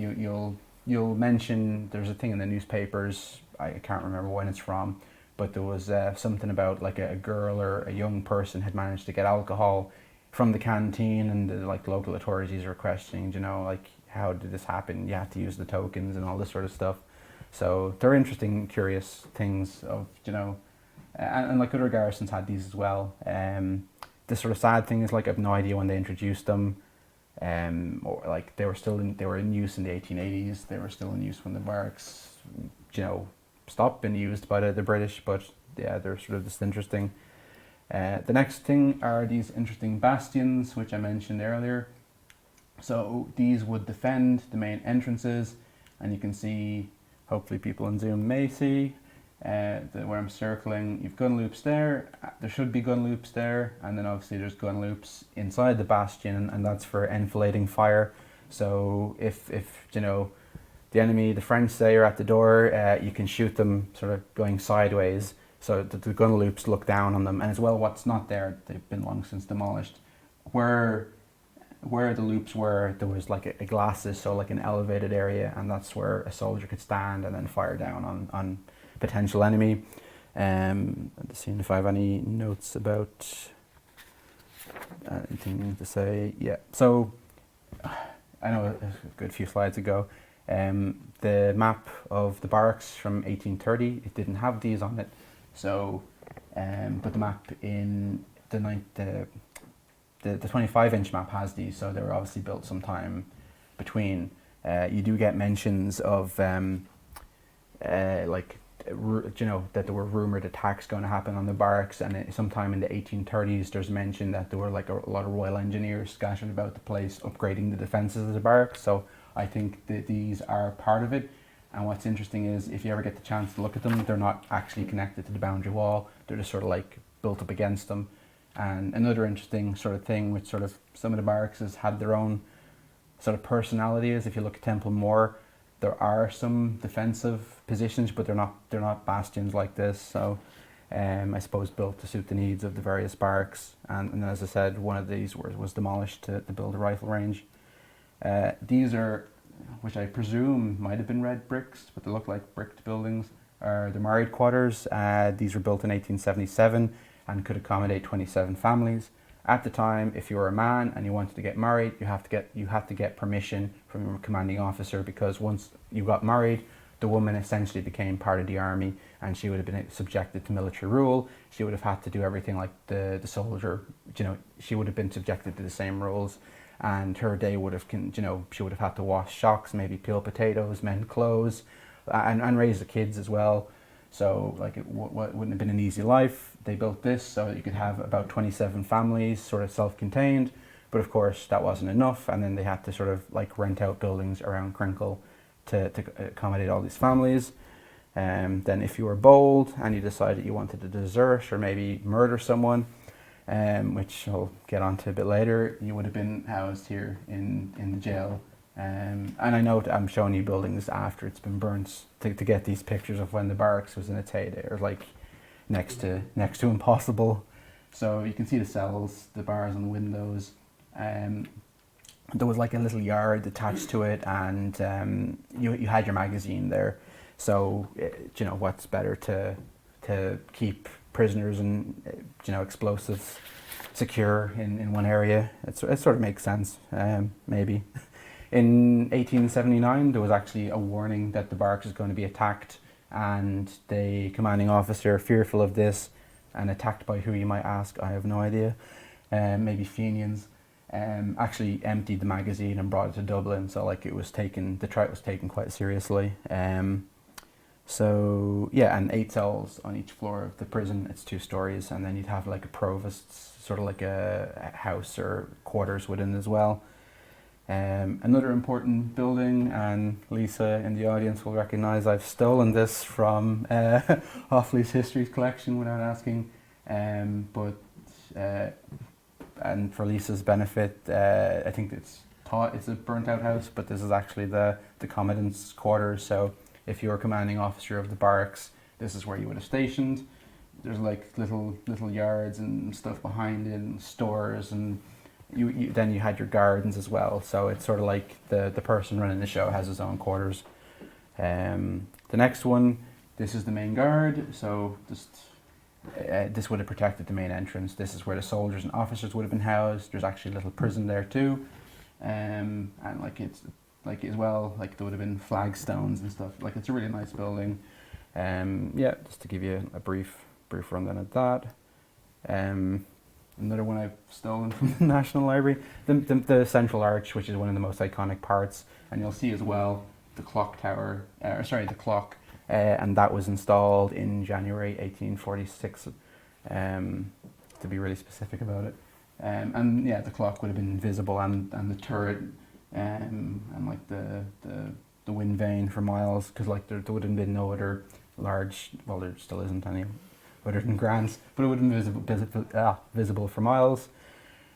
you'll mention, there's a thing in the newspapers, I can't remember when it's from, but there was something about a girl or a young person had managed to get alcohol from the Canteen, and the local authorities were questioning, how did this happen? You have to use the tokens and all this sort of stuff. So they're interesting, curious things of, and other garrisons had these as well. The sort of sad thing is I have no idea when they introduced them. Or they were in use in the 1880s. They were still in use when the barracks, stopped being used by the British. But yeah, they're sort of just interesting. The next thing are these interesting bastions, which I mentioned earlier. So these would defend the main entrances, and you can see, hopefully people on Zoom may see, where I'm circling, you've gun loops there, there should be gun loops there, and then obviously there's gun loops inside the bastion, and that's for enfilading fire. So if the enemy, the French say, are at the door, you can shoot them sort of going sideways, so that the gun loops look down on them. And as well, what's not there, they've been long since demolished. Where the loops were, there was a glasses, so an elevated area, and that's where a soldier could stand and then fire down on potential enemy. Let's see if I have any notes about anything to say. Yeah, so I know a good few slides ago, the map of the barracks from 1830, it didn't have these on it. So, but the map in the 25-inch map has these, so they were obviously built sometime between. You do get mentions of that there were rumored attacks going to happen on the barracks, and sometime in the 1830s there's mention that there were like a lot of Royal Engineers scattered about the place upgrading the defences of the barracks. So I think that these are part of it. And what's interesting is, if you ever get the chance to look at them, they're not actually connected to the boundary wall. They're just sort of like built up against them. And another interesting sort of thing, which sort of some of the barracks had their own sort of personality, is if you look at Temple Moor, there are some defensive positions, but they're not bastions like this. So I suppose built to suit the needs of the various barracks. And as I said, one of these was demolished to build a rifle range. These are, which I presume might have been red bricks, but they look like bricked buildings, are the married quarters. These were built in 1877 and could accommodate 27 families. At the time, if you were a man and you wanted to get married, you had to get permission from your commanding officer, because once you got married, the woman essentially became part of the army, and she would have been subjected to military rule. She would have had to do everything like the soldier. She would have been subjected to the same rules, and her day would have, she would have had to wash shocks, maybe peel potatoes, mend clothes, and raise the kids as well. So like it wouldn't have been an easy life. They built this so that you could have about 27 families, sort of self-contained. But of course that wasn't enough, and then they had to sort of like rent out buildings around Crinkill to accommodate all these families. Then if you were bold and you decided you wanted to desert or maybe murder someone, which I'll get onto a bit later, you would have been housed here in the jail. And I know I'm showing you buildings after it's been burnt to get these pictures of when the barracks was in its heyday, or like next to impossible. So you can see the cells, the bars on the windows. There was like a little yard attached to it, and you had your magazine there. So what's better to keep prisoners and explosives secure in one area? It sort of makes sense, maybe. In 1879, there was actually a warning that the barracks was going to be attacked, and the commanding officer, fearful of this, and attacked by who you might ask, I have no idea, maybe Fenians, actually emptied the magazine and brought it to Dublin. So like the threat was taken quite seriously. So yeah, and 8 cells on each floor of the prison. It's 2 stories, and then you'd have like a provost's, sort of like a house or quarters within as well. Another important building, and Lisa in the audience will recognise I've stolen this from Offaly's Histories collection without asking, and for Lisa's benefit, I think it's a burnt out house, but this is actually the commandant's quarters. So if you're commanding officer of the barracks, this is where you would have stationed. There's like little yards and stuff behind it, and stores, and then you had your gardens as well. So it's sort of like the person running the show has his own quarters. The next one, this is the main guard. So this would have protected the main entrance. This is where the soldiers and officers would have been housed. There's actually a little prison there too, and like it's like as well, like there would have been flagstones and stuff. Like it's a really nice building. Yeah, just to give you a brief rundown of that. Another one I've stolen from the National Library, the central arch, which is one of the most iconic parts, and you'll see as well the clock tower, the clock, and that was installed in January 1846, to be really specific about it. And yeah, the clock would have been visible, and the turret, and like the wind vane for miles, because like there would have been no other large, well there still isn't any other than Grants, but it would have been visible for miles.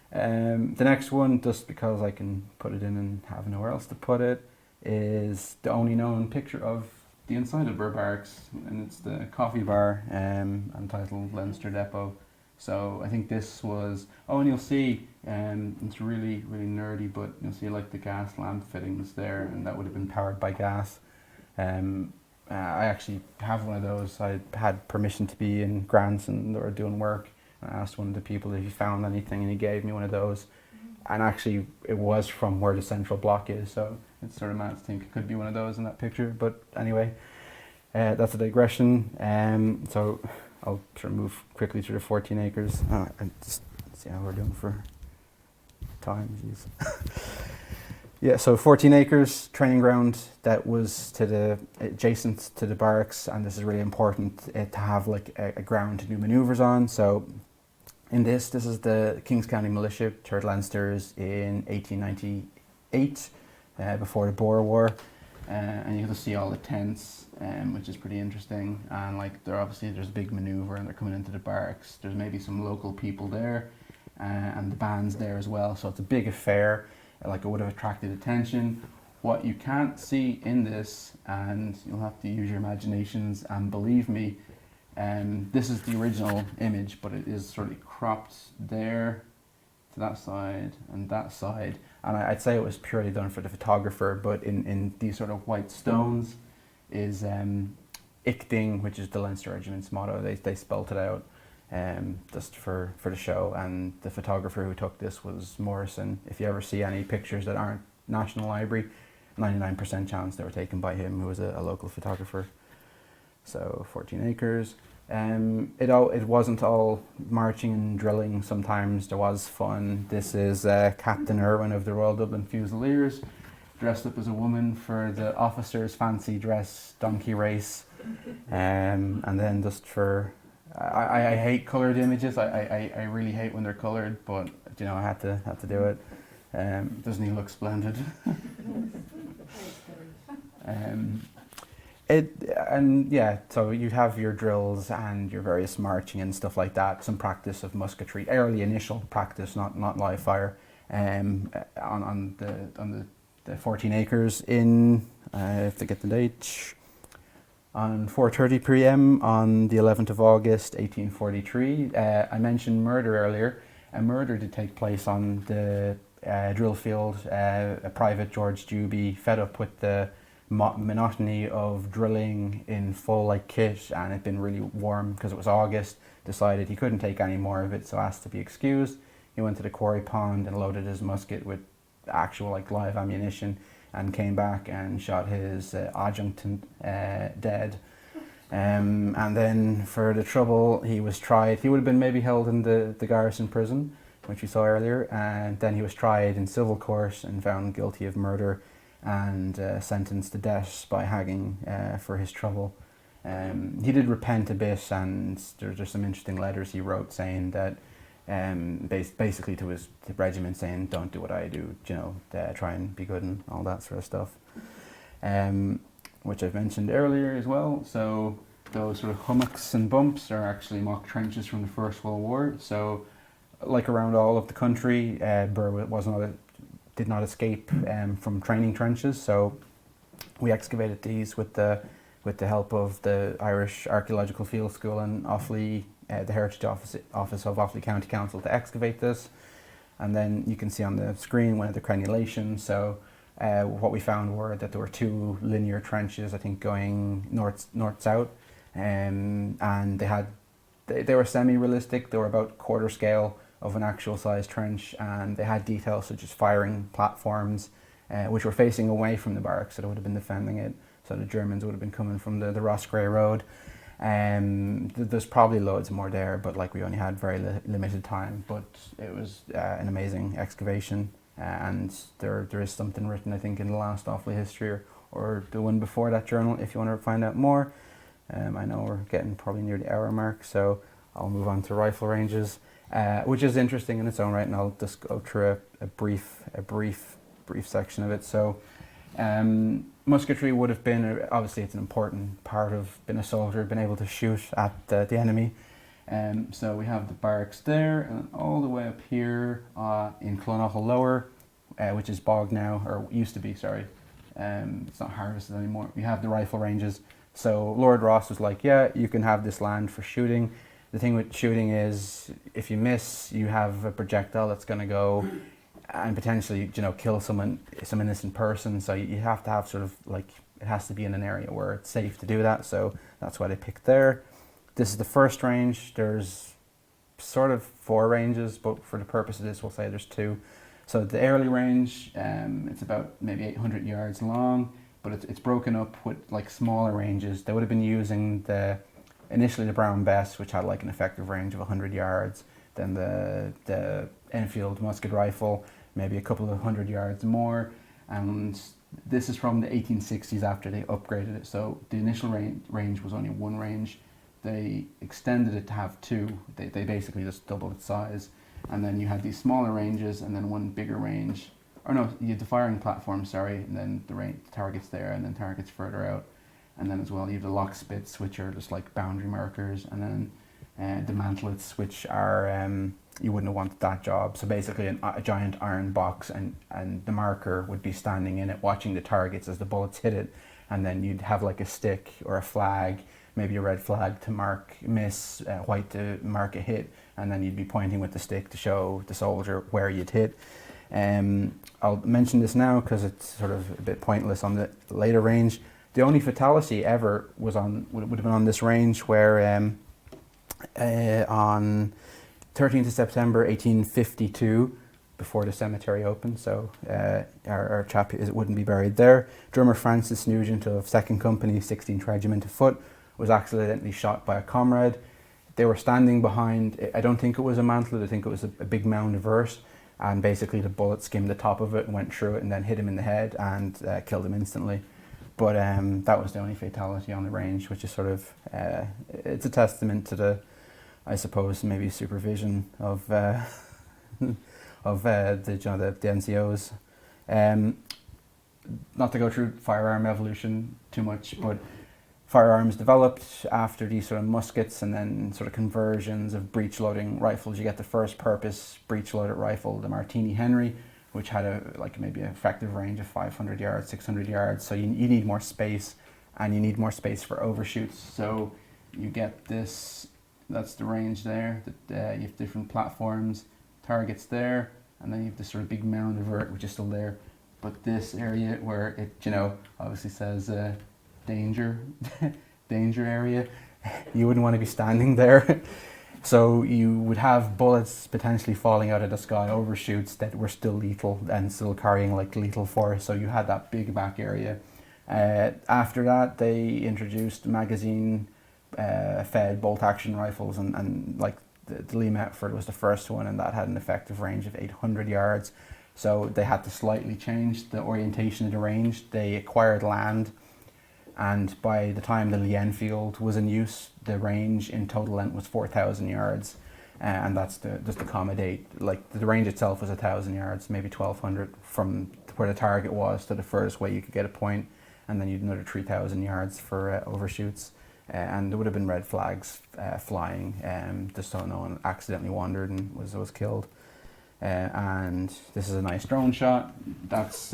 The next one, just because I can put it in and have nowhere else to put it, is the only known picture of the inside of Birr Barracks, and it's the coffee bar, entitled Leinster Depot. So I think this was, and you'll see, it's really, really nerdy, but you'll see like the gas lamp fittings there, and that would have been powered by gas. I actually have one of those. I had permission to be in Grants and they were doing work. I asked one of the people if he found anything, and he gave me one of those. And actually it was from where the central block is, so it's sort of mad to think it could be one of those in that picture. But anyway, that's a digression. So I'll sort of move quickly through the 14 acres and just see how we're doing for time. Jeez. Yeah, so 14 acres training ground that was to the adjacent to the barracks, and this is really important to have like a ground to do manoeuvres on. So in this is the Kings County Militia, 3rd Leinsters in 1898, before the Boer War, and you can see all the tents, which is pretty interesting. And like there's a big manoeuvre, and they're coming into the barracks. There's maybe some local people there, and the band's there as well. So it's a big affair. Like it would have attracted attention. What you can't see in this, and you'll have to use your imaginations and believe me, this is the original image, but it is sort of cropped there to that side and that side. And I'd say it was purely done for the photographer, but in these sort of white stones is Ichting, which is the Leinster Regiment's motto. They spelt it out. Just for the show, and the photographer who took this was Morrison. If you ever see any pictures that aren't National Library, 99% chance they were taken by him, who was a local photographer. So 14 acres. It wasn't all marching and drilling. Sometimes there was fun. This is Captain Irwin of the Royal Dublin Fusiliers, dressed up as a woman for the officers' fancy dress donkey race, and then just for. I hate coloured images. I really hate when they're coloured, but you know I had to do it. Doesn't he look splendid? So you have your drills and your various marching and stuff like that. Some practice of musketry, early initial practice, not live fire, on the 14 acres in. I have to get the date. On 4:30 p.m. on the 11th of August 1843, I mentioned murder earlier. A murder did take place on the drill field. A private, George Dewby, fed up with the monotony of drilling in full like kit, and it'd been really warm because it was August, decided he couldn't take any more of it, so asked to be excused. He went to the quarry pond and loaded his musket with actual like live ammunition, and came back and shot his adjutant dead. And then for the trouble, he was tried. He would have been maybe held in the Garrison prison, which we saw earlier, and then he was tried in civil court and found guilty of murder and sentenced to death by hanging for his trouble. He did repent a bit, and there's some interesting letters he wrote saying that basically to his regiment, saying don't do what I do, you know, try and be good and all that sort of stuff, which I've mentioned earlier as well. So those sort of hummocks and bumps are actually mock trenches from the First World War. So like around all of the country, Birr did not escape from training trenches, so we excavated these with the help of the Irish Archaeological Field School and Offaly, the Heritage Office of Offaly County Council, to excavate this. And then you can see on the screen one of the crenulations. So what we found were that there were 2 linear trenches, I think going north-south, and they were semi-realistic. They were about quarter scale of an actual size trench, and they had details such as firing platforms, which were facing away from the barracks, so they would have been defending it. So the Germans would have been coming from the Roscrea Road. There's probably loads more there, but like we only had very limited time. But it was an amazing excavation, and there is something written, I think, in the last Offaly history or the one before that journal if you want to find out more. I know we're getting probably near the hour mark, so I'll move on to rifle ranges, which is interesting in its own right, and I'll just go through a brief section of it. So. Musketry would have been, obviously it's an important part of being a soldier, being able to shoot at the enemy. So we have the barracks there, and all the way up here in Connaught Lower, which is bog now, or used to be, sorry. It's not harvested anymore. We have the rifle ranges. So Lord Ross was like, yeah, you can have this land for shooting. The thing with shooting is, if you miss, you have a projectile that's going to go and potentially, you know, kill some innocent person. So you have to have sort of like, it has to be in an area where it's safe to do that. So that's why they picked there. This is the first range. There's sort of 4 ranges, but for the purpose of this, we'll say there's 2. So the early range, it's about maybe 800 yards long, but it's broken up with like smaller ranges. They would have been using initially the Brown Bess, which had like an effective range of 100 yards. Then the Enfield musket rifle, maybe a couple of 100 yards more, and this is from the 1860s after they upgraded it. So the initial range was only one range. They extended it to have two. They basically just doubled its size. And then you had these smaller ranges and then one bigger range. Or no, you had the firing platform, sorry, and then the targets there and then targets further out. And then as well you have the lock spits, which are just like boundary markers, and then the mantlets, which are, you wouldn't have wanted that job. So basically a giant iron box, and the marker would be standing in it watching the targets as the bullets hit it. And then you'd have like a stick or a flag, maybe a red flag to mark miss, white to mark a hit, and then you'd be pointing with the stick to show the soldier where you'd hit. I'll mention this now because it's sort of a bit pointless on the later range. The only fatality ever would have been on this range, where on 13th of September 1852, before the cemetery opened, so our chap wouldn't be buried there. Drummer Francis Nugent of 2nd Company, 16th Regiment of Foot, was accidentally shot by a comrade. They were standing behind, I don't think it was a mantlet, I think it was a big mound of earth, and basically the bullet skimmed the top of it and went through it and then hit him in the head and killed him instantly. But that was the only fatality on the range, which is sort of, it's a testament to the, I suppose, maybe supervision of the NCOs. Not to go through firearm evolution too much, but firearms developed after these sort of muskets and then sort of conversions of breech-loading rifles. You get the first purpose breech-loaded rifle, the Martini Henry, which had maybe an effective range of 500 yards, 600 yards. So you need more space, and you need more space for overshoots. So you get this, that's the range there, that you have different platforms, targets there, and then you have this sort of big mound of earth, which is still there. But this area where it, obviously says danger area, you wouldn't want to be standing there. So you would have bullets potentially falling out of the sky, overshoots that were still lethal and still carrying like lethal force. So you had that big back area. After that, they introduced magazine fed bolt action rifles, and like the Lee Metford was the first one, and that had an effective range of 800 yards. So they had to slightly change the orientation of the range. They acquired land, and by the time the Lee Enfield was in use, the range in total length was 4,000 yards, and that's just accommodate, like the range itself was 1,000 yards, maybe 1,200 from where the target was to the furthest way you could get a point, and then you'd another 3,000 yards for overshoots, and there would have been red flags flying, just so no one accidentally wandered and was killed. And this is a nice drone shot. That's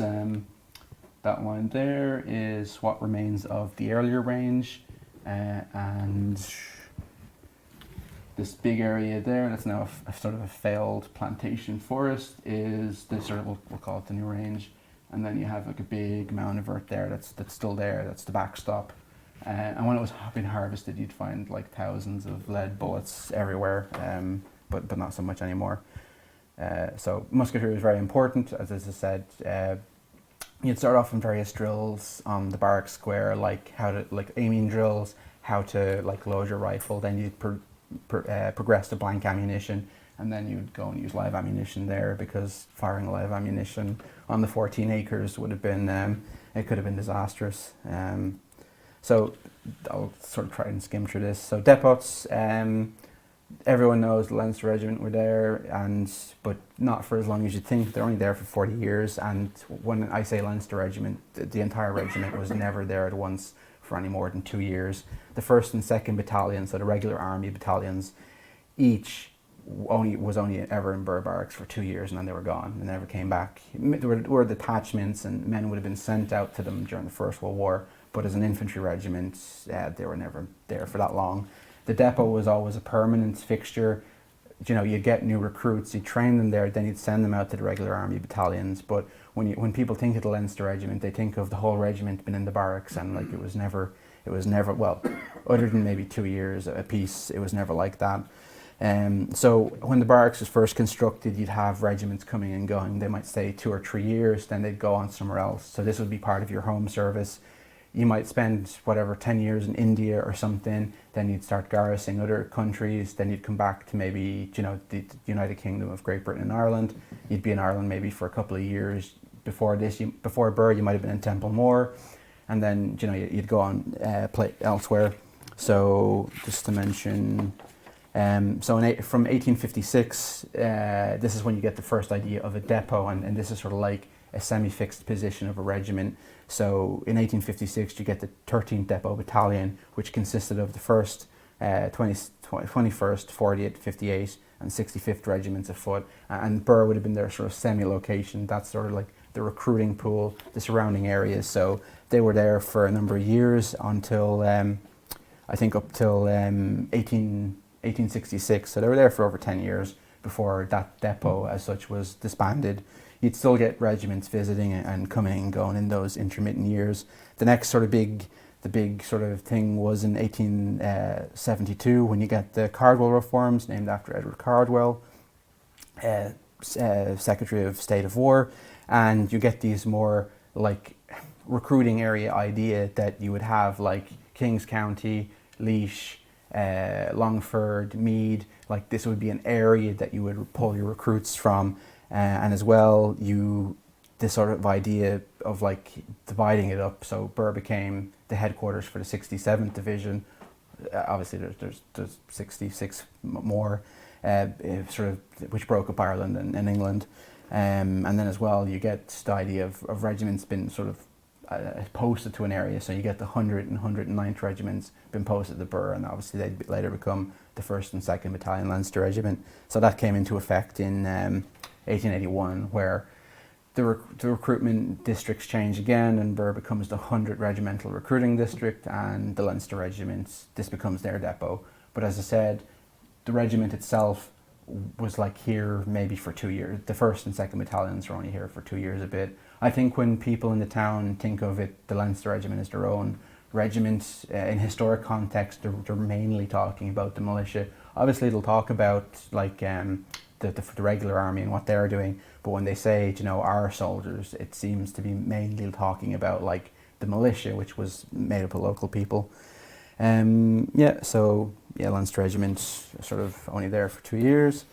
that one there is what remains of the earlier range, and this big area there that's now a sort of a failed plantation forest is the sort of, we'll call it the new range. And then you have like a big mound of earth there that's still there, that's the backstop. And when it was being harvested, you'd find like thousands of lead bullets everywhere, but not so much anymore. So musketry was very important, as I said. You'd start off in various drills on the barrack square, like aiming drills, how to load your rifle. Then you'd progress to blank ammunition, and then you'd go and use live ammunition there, because firing live ammunition on the 14 acres would have been, it could have been disastrous. So I'll sort of try and skim through this. So depots, everyone knows the Leinster Regiment were there, but not for as long as you'd think. They're only there for 40 years, and when I say Leinster Regiment, the entire regiment was never there at once for any more than 2 years. The 1st and 2nd battalions, so the regular army battalions, each was only ever in Birr Barracks for 2 years, and then they were gone and never came back. There were detachments, and men would have been sent out to them during the First World War, but as an infantry regiment, they were never there for that long. The depot was always a permanent fixture. You'd get new recruits, you'd train them there, then you'd send them out to the regular army battalions. But when people think of the Leinster Regiment, they think of the whole regiment being in the barracks, and it was never, well, other than maybe 2 years a piece, it was never like that. So when the barracks was first constructed, you'd have regiments coming and going. They might stay 2 or 3 years, then they'd go on somewhere else. So this would be part of your home service. You might spend 10 years in India or something, then you'd start garrisoning other countries, then you'd come back to maybe, the United Kingdom of Great Britain and Ireland. You'd be in Ireland maybe for a couple of years, before this, before Birr, you might have been in Templemore, and then you'd go on play elsewhere. So just to mention, from 1856, this is when you get the first idea of a depot, and this is sort of like a semi-fixed position of a regiment. So in 1856, you get the 13th Depot Battalion, which consisted of the 1st, 21st, 40th, 58th, and 65th Regiments of Foot. And Birr would have been their sort of semi-location. That's sort of like the recruiting pool, the surrounding areas. So they were there for a number of years until, I think up till 1866. So they were there for over 10 years before that depot as such was disbanded. You'd still get regiments visiting and coming and going in those intermittent years. The next sort of big sort of thing was in 1872 when you get the Cardwell reforms, named after Edward Cardwell, Secretary of State of War, and you get these more like recruiting area idea that you would have like Kings County, Laois, Longford, Meath. Like this would be an area that you would pull your recruits from. And as well, this sort of idea of like dividing it up. So Birr became the headquarters for the 67th Division. Obviously, there's 66 more, sort of which broke up Ireland and England. And then as well, you get the idea of regiments being sort of posted to an area. So you get the 100 and 109th regiments been posted to Birr, and obviously they'd later become the 1st and 2nd Battalion Leinster Regiment. So that came into effect in 1881, where the recruitment districts change again, and Birr becomes the 100th Regimental Recruiting District, and the Leinster Regiments, this becomes their depot. But as I said, the regiment itself was like here maybe for 2 years. The 1st and 2nd Battalions were only here for 2 years a bit. I think when people in the town think of it, the Leinster Regiment is their own regiment. In historic context, they're mainly talking about the militia. Obviously, they'll talk about like the regular army and what they're doing, but when they say our soldiers, it seems to be mainly talking about like the militia, which was made up of local people. Leinster Regiment sort of only there for 2 years.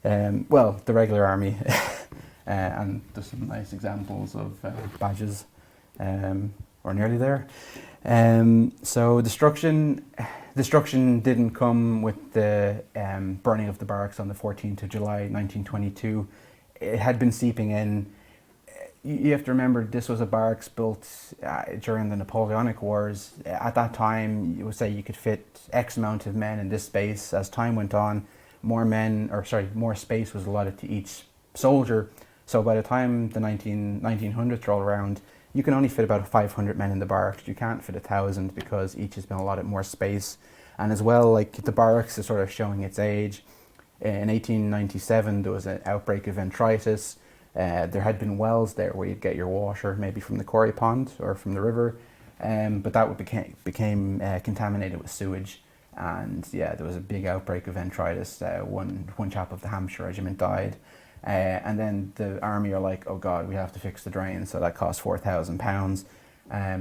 The regular army, and there's some nice examples of badges, or nearly there. So destruction didn't come with the burning of the barracks on the 14th of July 1922. It had been seeping in. You have to remember, this was a barracks built during the Napoleonic Wars. At that time, you would say you could fit X amount of men in this space. As time went on, more space was allotted to each soldier. So by the time the 1900s roll around, you can only fit about 500 men in the barracks. You can't fit 1,000 because each has been allotted more space. And as well, like the barracks is sort of showing its age. In 1897, there was an outbreak of enteritis. There had been wells there where you'd get your water, maybe from the quarry pond or from the river, but that became contaminated with sewage. And there was a big outbreak of enteritis. One chap of the Hampshire Regiment died. And then the army are like, oh God, we have to fix the drains. So that cost £4,000.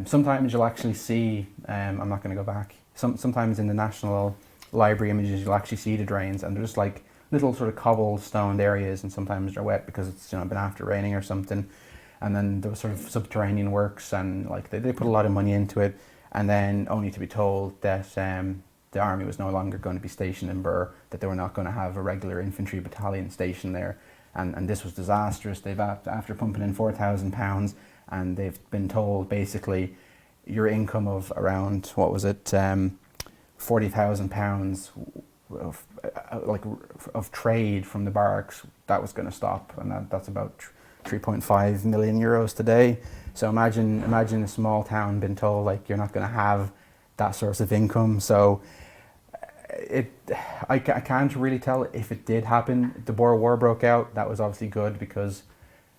Sometimes you'll actually see, I'm not going to go back, sometimes in the National Library images, you'll actually see the drains, and they're just like little sort of cobblestoned areas, and sometimes they're wet because it's been after raining or something. And then there was sort of subterranean works, and like they put a lot of money into it, and then only to be told that the army was no longer going to be stationed in Birr, that they were not going to have a regular infantry battalion stationed there. And this was disastrous. They've, after pumping in £4,000, and they've been told basically your income of around, what was it, £40,000 of trade from the barracks, that was going to stop, and that's about 3.5 million euros today. So imagine a small town being told like you're not going to have that source of income. So I can't really tell if it did happen. The Boer War broke out. That was obviously good,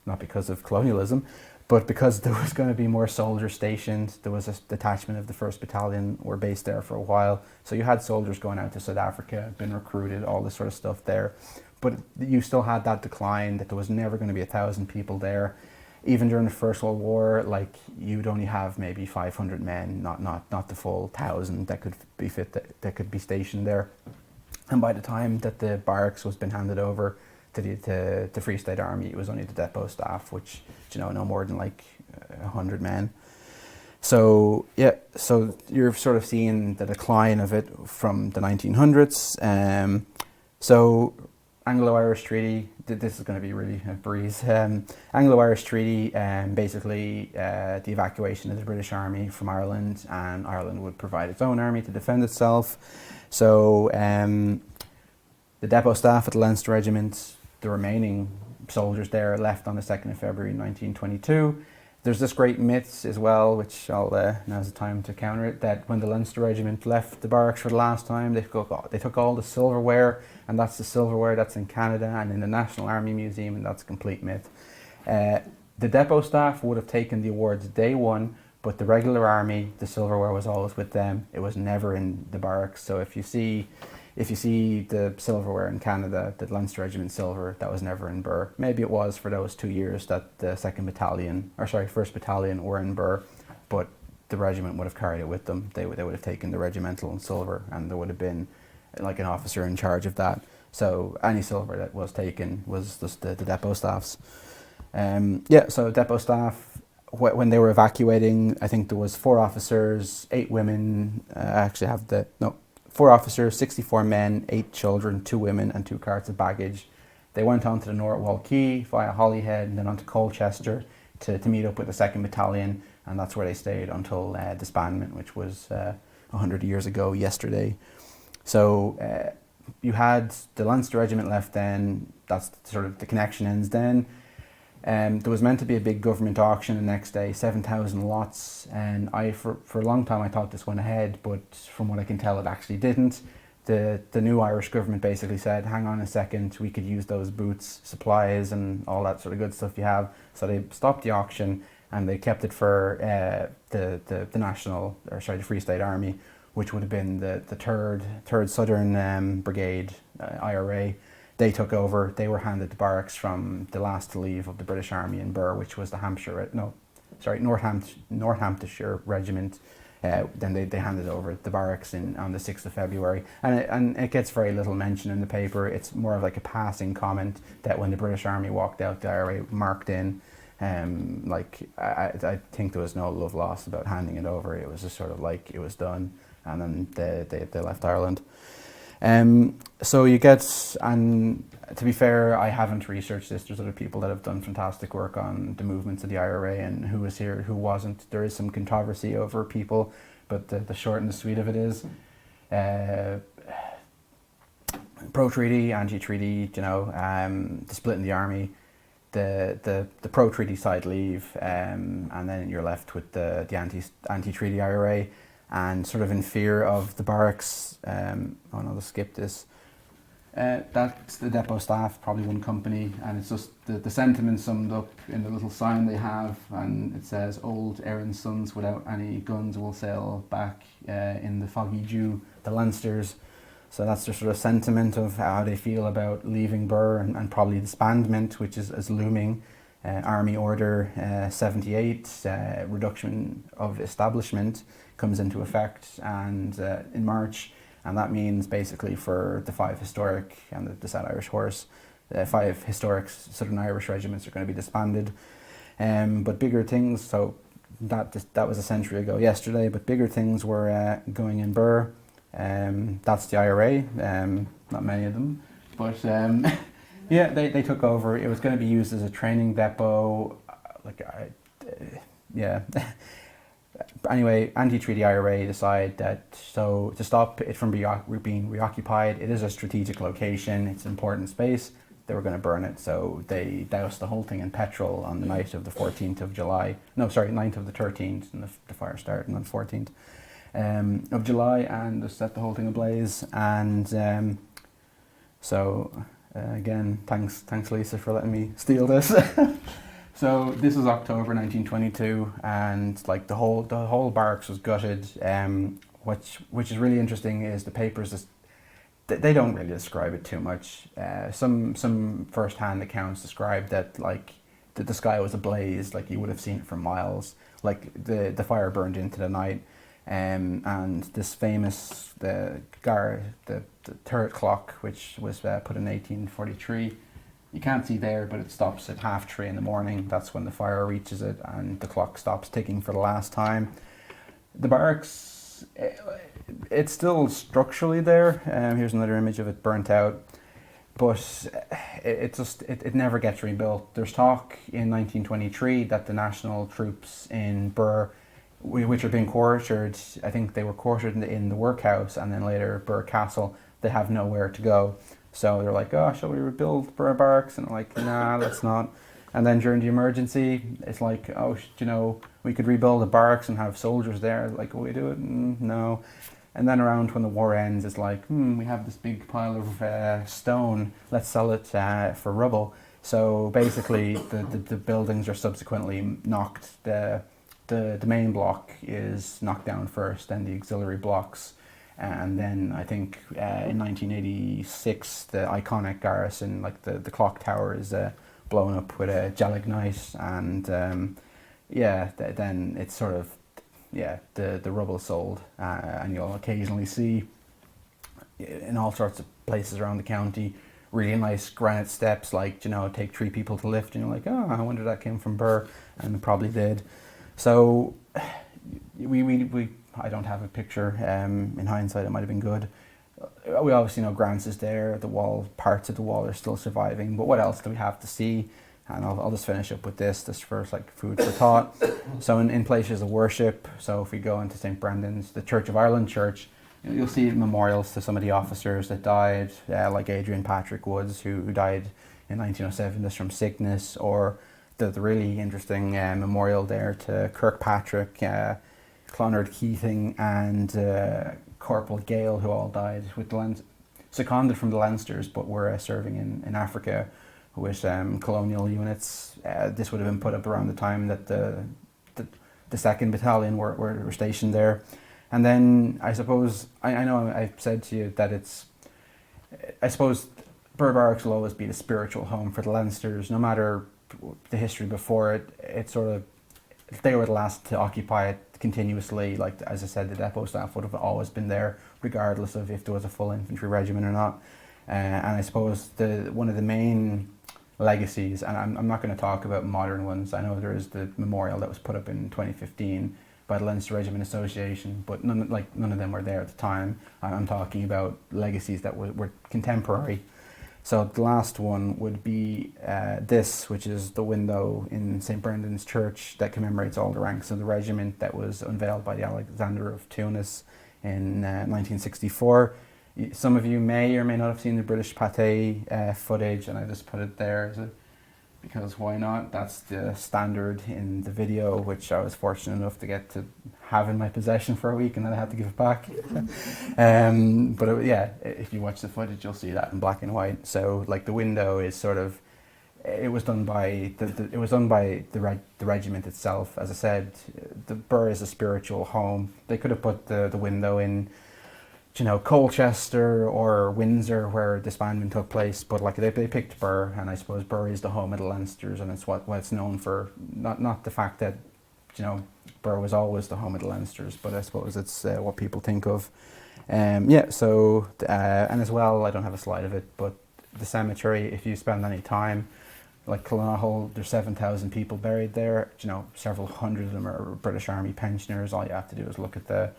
not because of colonialism, but because there was going to be more soldiers stationed. There was a detachment of the 1st Battalion were based there for a while. So you had soldiers going out to South Africa, been recruited, all this sort of stuff there. But you still had that decline, that there was never going to be 1,000 people there. Even during the First World War, like you'd only have maybe 500 men, not the full 1,000 that could be that could be stationed there. And by the time that the barracks was been handed over, the Free State Army, it was only the depot staff, which, you know, no more than like 100 men. So yeah, so you're sort of seeing the decline of it from the 1900s. So Anglo-Irish Treaty, this is going to be really a breeze. Anglo-Irish Treaty, basically the evacuation of the British Army from Ireland, and Ireland would provide its own army to defend itself. So the depot staff at the Leinster Regiment, the remaining soldiers there, left on the 2nd of February 1922. There's this great myth as well, which now's the time to counter it, that when the Leinster Regiment left the barracks for the last time, they took all the silverware, and that's the silverware that's in Canada and in the National Army Museum, and that's a complete myth. The depot staff would have taken the awards day one, but the regular army, the silverware was always with them. It was never in the barracks. So if you see the silverware in Canada, the Leinster Regiment silver, that was never in Birr. Maybe it was for those 2 years that the 1st Battalion were in Birr, but the regiment would have carried it with them. They would have taken the regimental and silver, and there would have been like an officer in charge of that. So any silver that was taken was just the depot staff's. So depot staff, when they were evacuating, I think there was 4 officers, 8 women. 4 officers, 64 men, 8 children, 2 women, and 2 carts of baggage. They went on to the Northwall Quay via Holyhead and then on to Colchester to meet up with the 2nd Battalion, and that's where they stayed until disbandment, which was 100 years ago yesterday. So you had the Leinster Regiment left then, that's sort of the connection ends then. There was meant to be a big government auction the next day, 7,000 lots, and for a long time I thought this went ahead, but from what I can tell it actually didn't. The new Irish government basically said, hang on a second, we could use those boots, supplies and all that sort of good stuff you have. So they stopped the auction and they kept it for the Free State Army, which would have been the 3rd Southern Brigade, IRA. They took over. They were handed the barracks from the last to leave of the British Army in Birr, which was the Northamptonshire Regiment. Then they handed over the barracks on the 6th of February. And it gets very little mention in the paper. It's more of like a passing comment that when the British Army walked out, the IRA marked in. I think there was no love lost about handing it over. It was just sort of like it was done. And then they left Ireland. So you get, and to be fair, I haven't researched this. There's other people that have done fantastic work on the movements of the IRA and who was here, who wasn't. There is some controversy over people, but the short and the sweet of it is, pro-treaty, anti-treaty, the split in the army, the pro-treaty side leave, and then you're left with the anti-treaty IRA. And sort of in fear of the barracks, I'll skip this. That's the depot staff, probably one company, and it's just the sentiment summed up in the little sign they have, and it says, "Old Erin's sons without any guns will sail back in the foggy dew, the Leinsters." So that's their sort of sentiment of how they feel about leaving Birr and probably disbandment, which is looming. Army Order 78, reduction of establishment, comes into effect and in March, and that means basically for the 5 historic and the Sad Irish Horse, 5 historic Southern Irish regiments are going to be disbanded. But bigger things, so that was a century ago yesterday, but bigger things were going in Birr. That's the IRA, not many of them, but yeah, they took over. It was going to be used as a training depot, Anyway, anti-treaty IRA decide that, so to stop it from being reoccupied, it is a strategic location, it's an important space, they were going to burn it, so they doused the whole thing in petrol on the night of the 14th of July, 9th of the 13th, and the fire started on the 14th of July, and just set the whole thing ablaze. And again, thanks Lisa for letting me steal this. So this is October 1922, and like the whole barracks was gutted. Which is really interesting is the papers they don't really describe it too much. Some first-hand accounts describe that like the sky was ablaze, like you would have seen it for miles. Like the fire burned into the night, and this famous the turret clock, which was put in 1843. You can't see there, but it stops at 3:30 in the morning. That's when the fire reaches it and the clock stops ticking for the last time. The barracks, it's still structurally there. Here's another image of it burnt out. But it never gets rebuilt. There's talk in 1923 that the national troops in Birr, which are being quartered, I think they were quartered in the workhouse and then later Birr Castle, they have nowhere to go. So they're like, oh, shall we rebuild Birr Barracks? And they're like, nah, let's not. And then during the emergency, it's like, oh, we could rebuild the barracks and have soldiers there. Like, will we do it? No. And then around when the war ends, it's like, we have this big pile of stone, let's sell it for rubble. So basically, the buildings are subsequently knocked. The main block is knocked down first, then the auxiliary blocks. And then I think in 1986, the iconic Garrison, like the clock tower, is blown up with a gelignite. And then it's sort of, the rubble sold, and you'll occasionally see in all sorts of places around the county really nice granite steps, like, take 3 people to lift, and you're like, oh, I wonder if that came from Birr, and it probably did. So I don't have a picture. In hindsight, it might have been good. We obviously know Grants is there. The wall, parts of the wall are still surviving. But what else do we have to see? And I'll just finish up with this for like food for thought. So in places of worship, so if we go into St. Brendan's, the Church of Ireland Church, you'll see memorials to some of the officers that died, like Adrian Patrick Woods, who died in 1907 just from sickness, or the really interesting memorial there to Kirkpatrick, Clonard Keating, and Corporal Gale, who all died with seconded from the Leinsters, but were serving in Africa with colonial units. This would have been put up around the time that the 2nd Battalion were stationed there. And then I suppose, I know I've said to you that I suppose Birr Barracks will always be the spiritual home for the Leinsters, no matter the history before it. It's sort of, they were the last to occupy it continuously. Like, as I said, the depot staff would have always been there, regardless of if there was a full infantry regiment or not. And I suppose one of the main legacies, and I'm not going to talk about modern ones. I know there is the memorial that was put up in 2015 by the Leinster Regiment Association, but none of them were there at the time. I'm talking about legacies that were contemporary. So the last one would be this, which is the window in St. Brendan's Church that commemorates all the ranks of the regiment that was unveiled by the Alexander of Tunis in 1964. Some of you may or may not have seen the British Pate footage, and I just put it there because why not? That's the standard in the video, which I was fortunate enough to get to have in my possession for a week, and then I had to give it back. If you watch the footage, you'll see that in black and white. So, like, the window is sort of, it was done by the regiment itself. As I said, the Birr is a spiritual home. They could have put the window in, Colchester or Windsor, where disbandment took place, but like they picked Birr, and I suppose Birr is the home of the Leinsters, and it's what it's known for. Not the fact that Birr was always the home of the Leinsters, but I suppose it's what people think of. And as well, I don't have a slide of it, but the cemetery, if you spend any time, like Connaught, there's 7,000 people buried there. Several hundred of them are British Army pensioners. All you have to do is look at the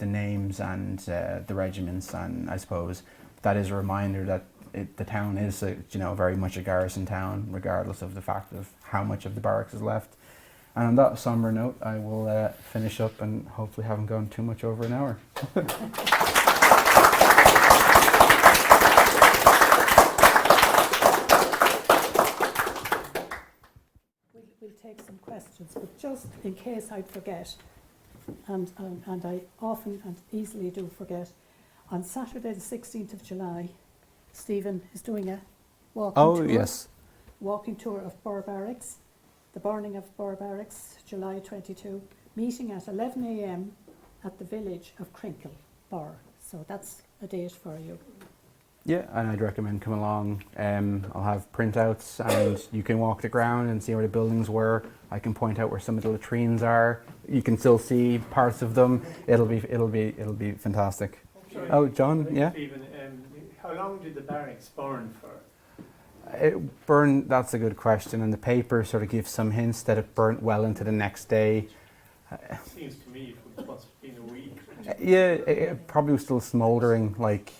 names and the regiments, and I suppose that is a reminder that the town is very much a garrison town, regardless of the fact of how much of the barracks is left. And on that somber note, I will finish up and hopefully haven't gone too much over an hour. We'll take some questions, but just in case I forget, and I often and easily do forget, on Saturday the 16th of July, Stephen is doing a walking tour of Birr Barracks, the burning of Birr Barracks, July 22, meeting at 11 a.m. at the village of Crinkill, Birr. So that's a date for you. Yeah, and I'd recommend come along. I'll have printouts, and you can walk the ground and see where the buildings were. I can point out where some of the latrines are. You can still see parts of them. It'll be fantastic. Sorry. Oh, John, yeah. Stephen, how long did the barracks burn for? That's a good question, and the paper sort of gives some hints that it burnt well into the next day. Seems to me it must have been a week. Yeah, it probably was still smouldering, like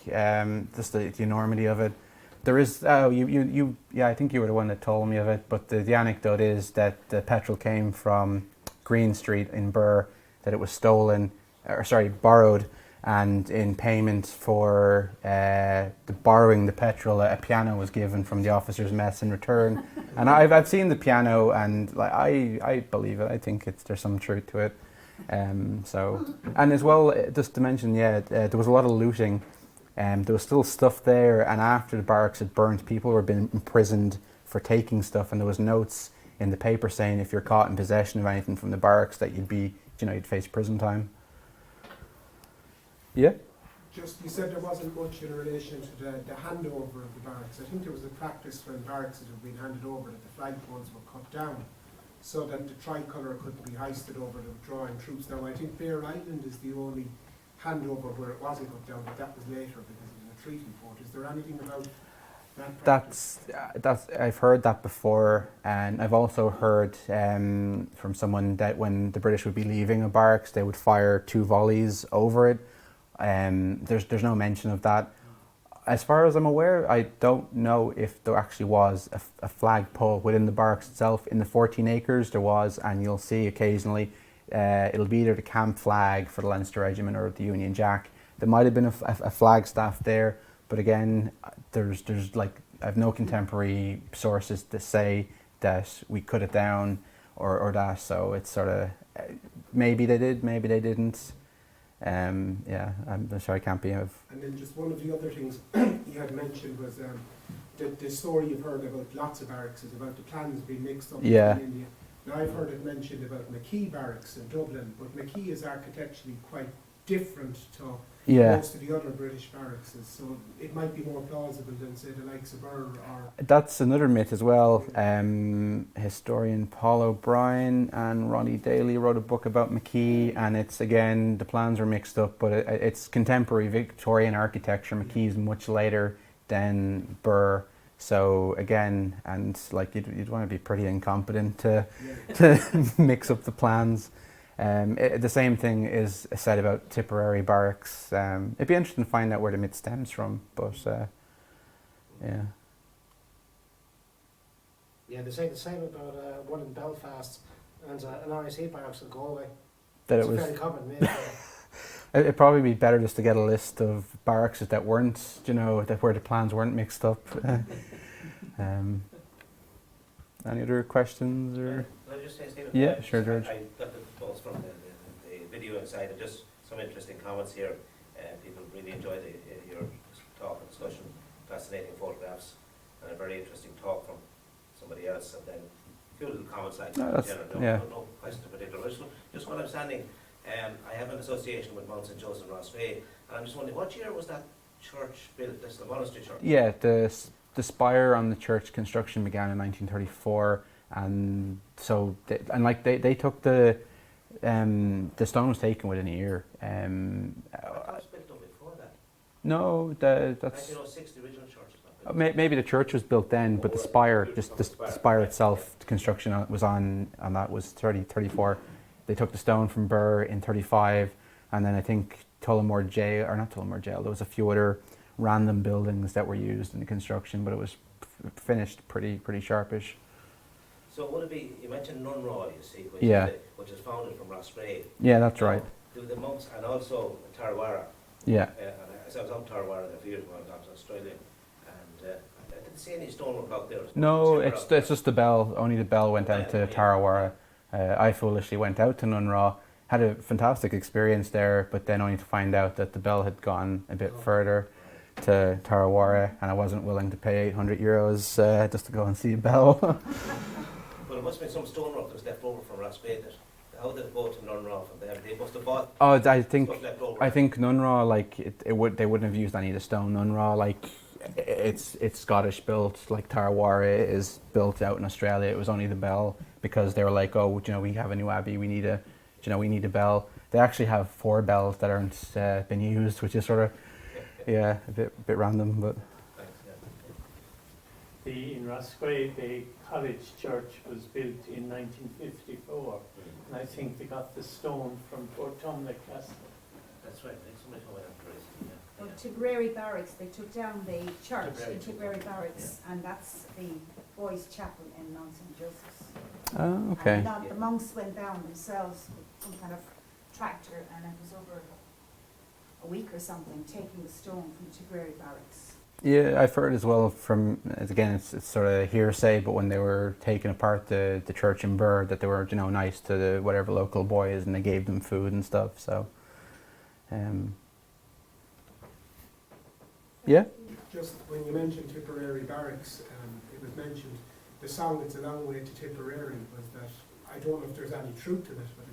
just the enormity of it. There is, I think you were the one that told me of it, but the anecdote is that the petrol came from Green Street in Birr, that it was borrowed, and in payment for the borrowing the petrol, a piano was given from the officers' mess in return. And I've seen the piano, and like I believe it. I think there's some truth to it. And as well, just to mention, there was a lot of looting. There was still stuff there, and after the barracks had burnt, people were being imprisoned for taking stuff, and there was notes in the paper saying if you're caught in possession of anything from the barracks that you'd face prison time. Yeah? Just, you said there wasn't much in relation to the handover of the barracks. I think there was a practice when barracks had been handed over that the flagpoles were cut down so that the tricolour couldn't be hoisted over the withdrawing troops. Now, I think Birr Island is the only handover where it wasn't cut down, but that was later because it was a treaty fort. Is there anything about that practice? I've heard that before, and I've also heard from someone that when the British would be leaving a barracks, they would fire 2 volleys over it. There's no mention of that. As far as I'm aware, I don't know if there actually was a flagpole within the barracks itself. In the 14 acres there was, and you'll see occasionally it'll be either the camp flag for the Leinster Regiment or the Union Jack. There might have been a flagstaff there, but again, there's like, I have no contemporary sources to say that we cut it down or that, so it's sort of, maybe they did, maybe they didn't. I'm sorry, I can't be of. And then just one of the other things you had mentioned was the story you've heard about lots of barracks is about the plans being mixed up in India. Now I've heard it mentioned about Mackay Barracks in Dublin, but Mackay is architecturally quite different to most of the other British barracks, so it might be more plausible than say the likes of Birr or... That's another myth as well. Historian Paul O'Brien and Ronnie Daly wrote a book about Mackay, and it's, again, the plans are mixed up, but it's contemporary Victorian architecture. Mackay is much later than Birr. So again, and like you'd want to be pretty incompetent to mix up the plans. The same thing is said about Tipperary Barracks. It'd be interesting to find out where the myth stems from, but yeah. Yeah, they say the same about one in Belfast and an RIC barracks in Galway. That it's it was very common myth. It'd probably be better just to get a list of barracks that weren't, that where the plans weren't mixed up. Any other questions or? Can I just say, Stephen? Yeah, sure, George. I got the thoughts from the video inside, and just some interesting comments here. People really enjoyed your talk and discussion, fascinating photographs, and a very interesting talk from somebody else, and then a few little comments like that in general. No question in particular. Just while I'm standing, I have an association with Mount St. Joseph in Rossray, and I'm just wondering, what year was that church built? That's the monastery church. Yeah, the spire on the church construction began in 1934, and so they took the stone was taken within a year. That was built up before that. No, that's 1906. The original church was not built. Maybe the church was built then, but the spire, just the spire itself, the construction was on that was 34. They took the stone from Birr in 35, and then I think Tullamore Jail, or not Tullamore Jail, there was a few other random buildings that were used in the construction, but it was finished pretty sharpish. So would it be, you mentioned Nunraw, you see, which is founded from Rossray. Yeah, that's right. The monks, and also Tarrawara. Yeah. I was on Tarrawara a few years ago, I was in Australia, and I didn't see any stonework out there. No, it's just the bell. Only the bell went out to Tarrawara. I foolishly went out to Nunraw, had a fantastic experience there, but then only to find out that the bell had gone a bit further to Tarrawara, and I wasn't willing to pay €800 just to go and see a bell. But it must have been some stonework that was left over from Rossray. How did it go to Nunraw from there? They must have bought I think Nunraw, they wouldn't have used any of the stone. Nunraw, it's Scottish built, like Tarrawara is built out in Australia. It was only the bell, because they were like, we have a new abbey, we need a bell. They actually have 4 bells that aren't been used, which is sort of a bit random, but. in Roscrea, the college church was built in 1954, and I think they got the stone from Portumna Castle. That's right, thanks so much for that, Grace. Yeah. Well, Tipperary Barracks, they took down the church Tipperary. in Tipperary Barracks, and that's the boys' chapel in Mount St. Joseph's. Oh, okay. And the monks went down themselves with some kind of tractor, and it was over a week or something, taking the stone from Tipperary Barracks. Yeah, I've heard as well from, again, it's sort of hearsay, but when they were taking apart the church in Birr, that they were, you know, nice to the whatever local boys, and they gave them food and stuff, so, yeah. Just when you mentioned Tipperary Barracks, it was mentioned the song "It's a Long Way to Tipperary" was that. I don't know if there's any truth to it, but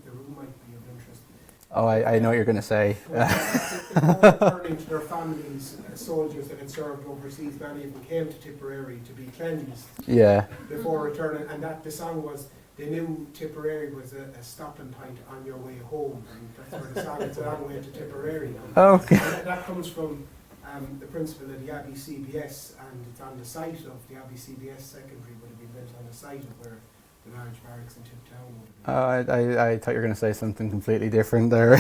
the room might be of interest. Oh, I know what you're going to say. Returning to their families, soldiers that had served overseas, many of them came to Tipperary to be cleansed Yeah. before returning, and that the song was, they knew Tipperary was a stopping point on your way home, and that's where the song "It's a Long Way to Tipperary" comes. Okay. And that comes from the principal of the Abbey CBS, and it's on the site of the Abbey CBS secondary, would have been built on the site of where the large barracks in Tiptown would have been. I thought you were going to say something completely different there.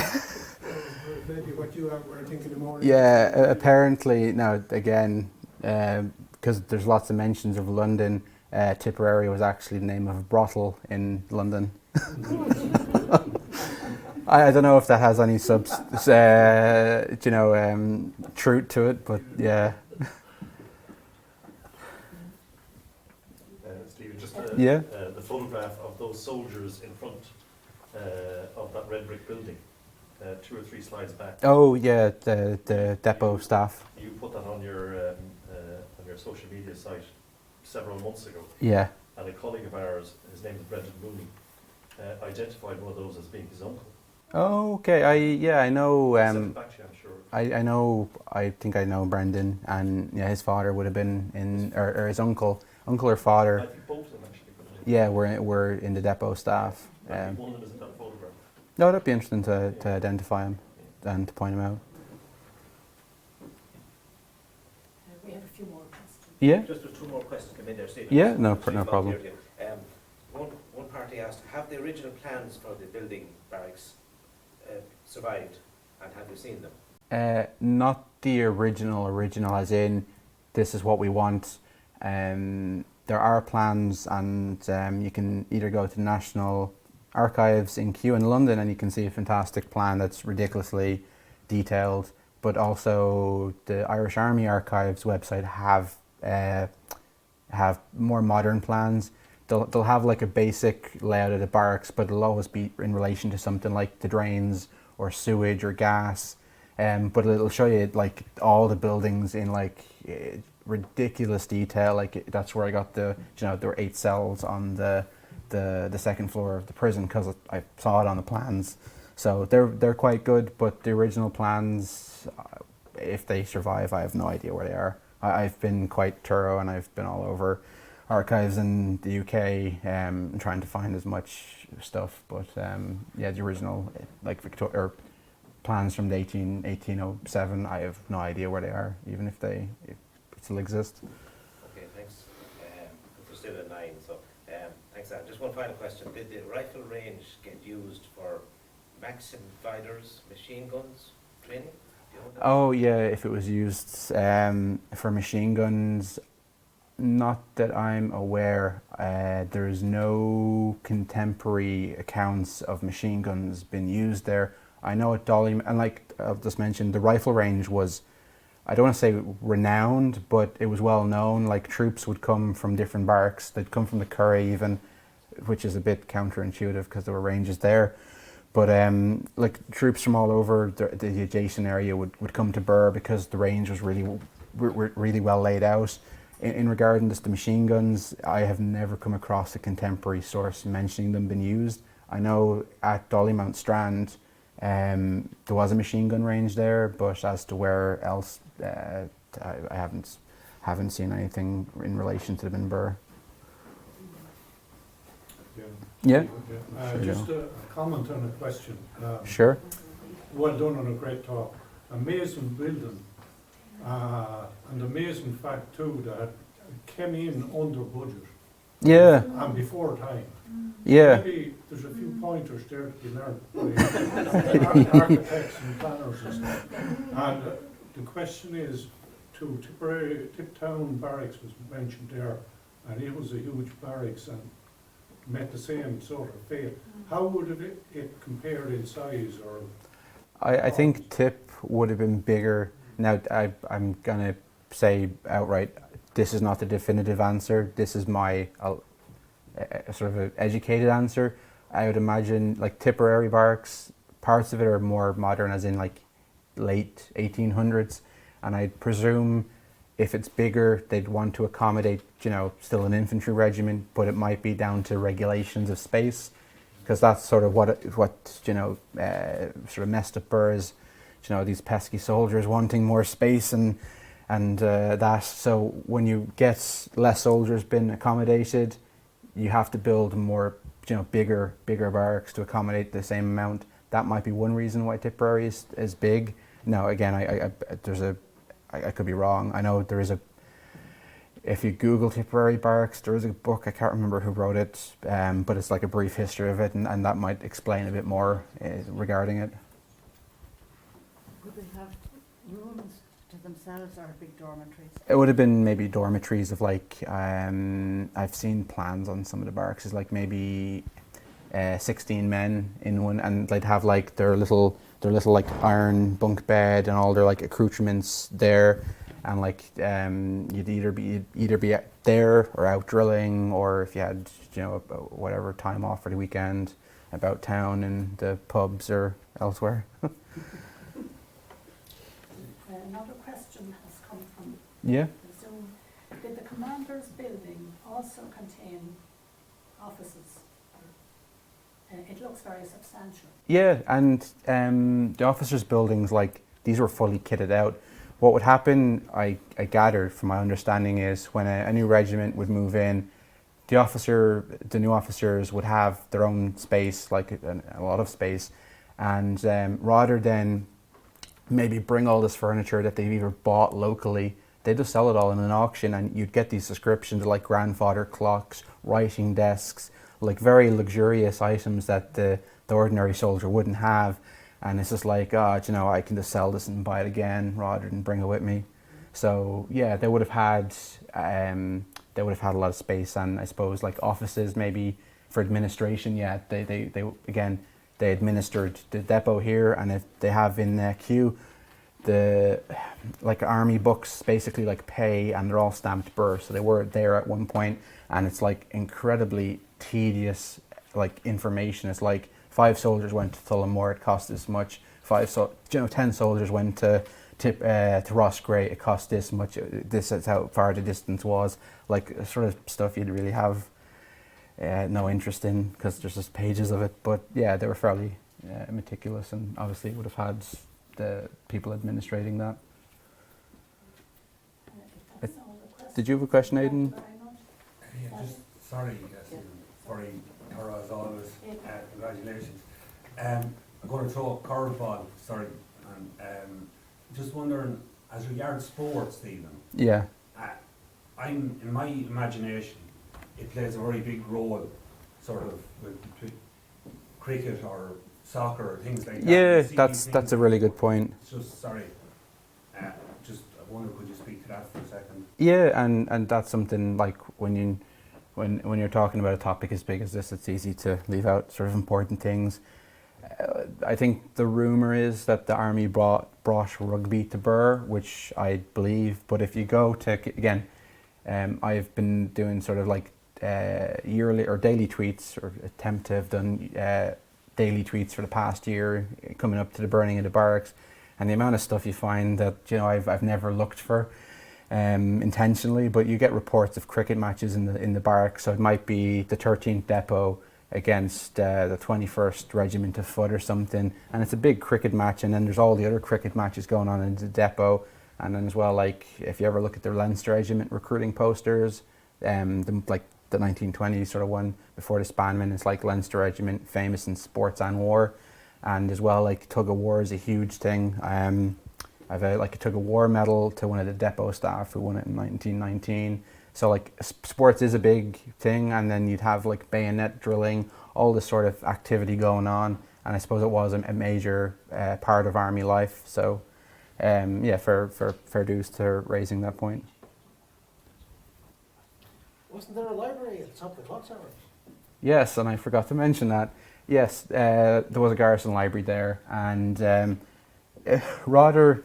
Maybe what you were thinking of more. Yeah, apparently, now again, because there's lots of mentions of London, Tipperary was actually the name of a brothel in London. I don't know if that has any truth to it, but yeah. Stephen, just Yeah. The photograph of those soldiers in front of that red brick building, 2 or 3 slides back. Oh yeah, the depot staff. You put that on your social media site several months ago, Yeah. and a colleague of ours, his name is Brendan Mooney, identified one of those as being his uncle. Oh, okay. I know. Sent it back to you, I'm sure. I know. I think I know Brendan, and yeah, his father would have been in, or his uncle or I father. think both of them actually. Yeah, we're in the depot staff. I think one of them is in that photograph. No, that'd be interesting to identify him and to point him out. We have a few more questions. Yeah. Just there's 2 more questions come in there, Stephen. Yeah, no Stephen problem. volunteered you. One party asked, have the original plans for the building barracks survived, and have you seen them? Not the original as in this is what we want. There are plans, and you can either go to the National Archives in Kew in London and you can see a fantastic plan that's ridiculously detailed, but also the Irish Army Archives website have more modern plans. They'll have like a basic layout of the barracks, but it'll always be in relation to something like the drains or sewage or gas. But it'll show you like all the buildings in like ridiculous detail. Like that's where I got there were 8 cells on the second floor of the prison because I saw it on the plans. So they're quite good, but the original plans, if they survive, I have no idea where they are. I've been quite thorough and I've been all over archives in the UK trying to find as much stuff, but the original like plans from the 1807, I have no idea where they are, even if they still exist. Okay, thanks. We're still at 9, so thanks, Anne. Just one final question. Did the rifle range get used for Maxim Viders machine guns training? Do you know that? Oh yeah, if it was used for machine guns, not that I'm aware. There's no contemporary accounts of machine guns being used there. I know at Dolly, and like I've just mentioned, the rifle range was, I don't want to say renowned, but it was well known. Like troops would come from different barracks. They'd come from the Curry even, which is a bit counterintuitive because there were ranges there. But like troops from all over the adjacent area would come to Birr because the range was really well laid out. In regarding just the machine guns, I have never come across a contemporary source mentioning them being used. I know at Dollymount Strand there was a machine gun range there, but as to where else, I haven't seen anything in relation to them in Birr. Yeah. Sure, Just a comment on a question. Sure. Well done on a great talk. Amazing building. And amazing fact too that came in under budget Yeah, and before time. yeah. Maybe there's a few pointers there to be learned by architects and planners and stuff. And the question is, Tipperary, Tiptown Barracks was mentioned there, and it was a huge barracks and met the same sort of fate. How would it compare in size, or? I think Tip would have been bigger. Now, I'm going to say outright, this is not the definitive answer. This is my sort of an educated answer. I would imagine like Tipperary Barracks, parts of it are more modern, as in like late 1800s. And I presume if it's bigger, they'd want to accommodate, still an infantry regiment, but it might be down to regulations of space, because that's sort of what sort of messed up Birr is, these pesky soldiers wanting more space and that. So when you get less soldiers being accommodated, you have to build more, bigger barracks to accommodate the same amount. That might be one reason why Tipperary is big. Now, again, I could be wrong. I know there is if you Google Tipperary Barracks, there is a book, I can't remember who wrote it, but it's like a brief history of it, and that might explain a bit more regarding it. Would they have rooms to themselves or big dormitories? It would have been maybe dormitories of I've seen plans on some of the barracks, is like maybe 16 men in one, and they'd have like their little like iron bunk bed and all their like accoutrements there, and like you'd either be there or out drilling, or if you had whatever time off for the weekend, about town in the pubs or elsewhere. Another question has come from Yeah. Zoom. Did the commander's building also contain offices? It looks very substantial. Yeah, and the officers' buildings, like, these were fully kitted out. What would happen, I gathered from my understanding, is when a new regiment would move in, the new officers would have their own space, like a lot of space, and rather than maybe bring all this furniture that they've either bought locally, they just sell it all in an auction, and you'd get these subscriptions like grandfather clocks, writing desks, like very luxurious items that the ordinary soldier wouldn't have. And it's just like, I can just sell this and buy it again rather than bring it with me. So yeah, they would have had a lot of space, and I suppose like offices maybe for administration. Yeah, they administered the depot here, and if they have in Kew the like army books, basically like pay, and they're all stamped Birr, so they were there at one point, and it's like incredibly tedious like information. It's like 5 soldiers went to Tullamore, it cost this much. 10 soldiers went to Rossgrey, it cost this much. This is how far the distance was. Like sort of stuff you'd really have no interest in, because there's just pages of it. But yeah, they were fairly meticulous, and obviously would have had the people administrating that. That's all the questions. Did you have a question, Aidan? Yeah, sorry, very thorough as always. Congratulations. I'm going to throw a curveball, sorry, and just wondering, as regards sports, Stephen. Yeah. I'm in my imagination, it plays a very big role, sort of with cricket or soccer or things like that. Yeah, that's a really good point. Just sorry, I wonder, could you speak to that for a second? Yeah, and that's something like when you're talking about a topic as big as this, it's easy to leave out sort of important things. I think the rumour is that the army brought rugby to Birr, which I believe. But if you go to, again, I've been doing sort of like yearly or daily tweets, or attempt to have done daily tweets for the past year, coming up to the burning of the barracks, and the amount of stuff you find that I've never looked for intentionally. But you get reports of cricket matches in the barracks. So it might be the 13th Depot against the 21st Regiment of Foot or something, and it's a big cricket match. And then there's all the other cricket matches going on in the depot. And then as well, like if you ever look at the Leinster Regiment recruiting posters, like the 1920s sort of one before the Spanman, it's like Leinster Regiment, famous in sports and war. And as well, like tug of war is a huge thing. I've a tug of war medal to one of the depot staff who won it in 1919. So like sports is a big thing, and then you'd have like bayonet drilling, all this sort of activity going on, and I suppose it was a major part of army life. So yeah, fair dues to raising that point. Wasn't there a library at the top of the clock tower? Yes, and I forgot to mention that. Yes, there was a garrison library there, and rather,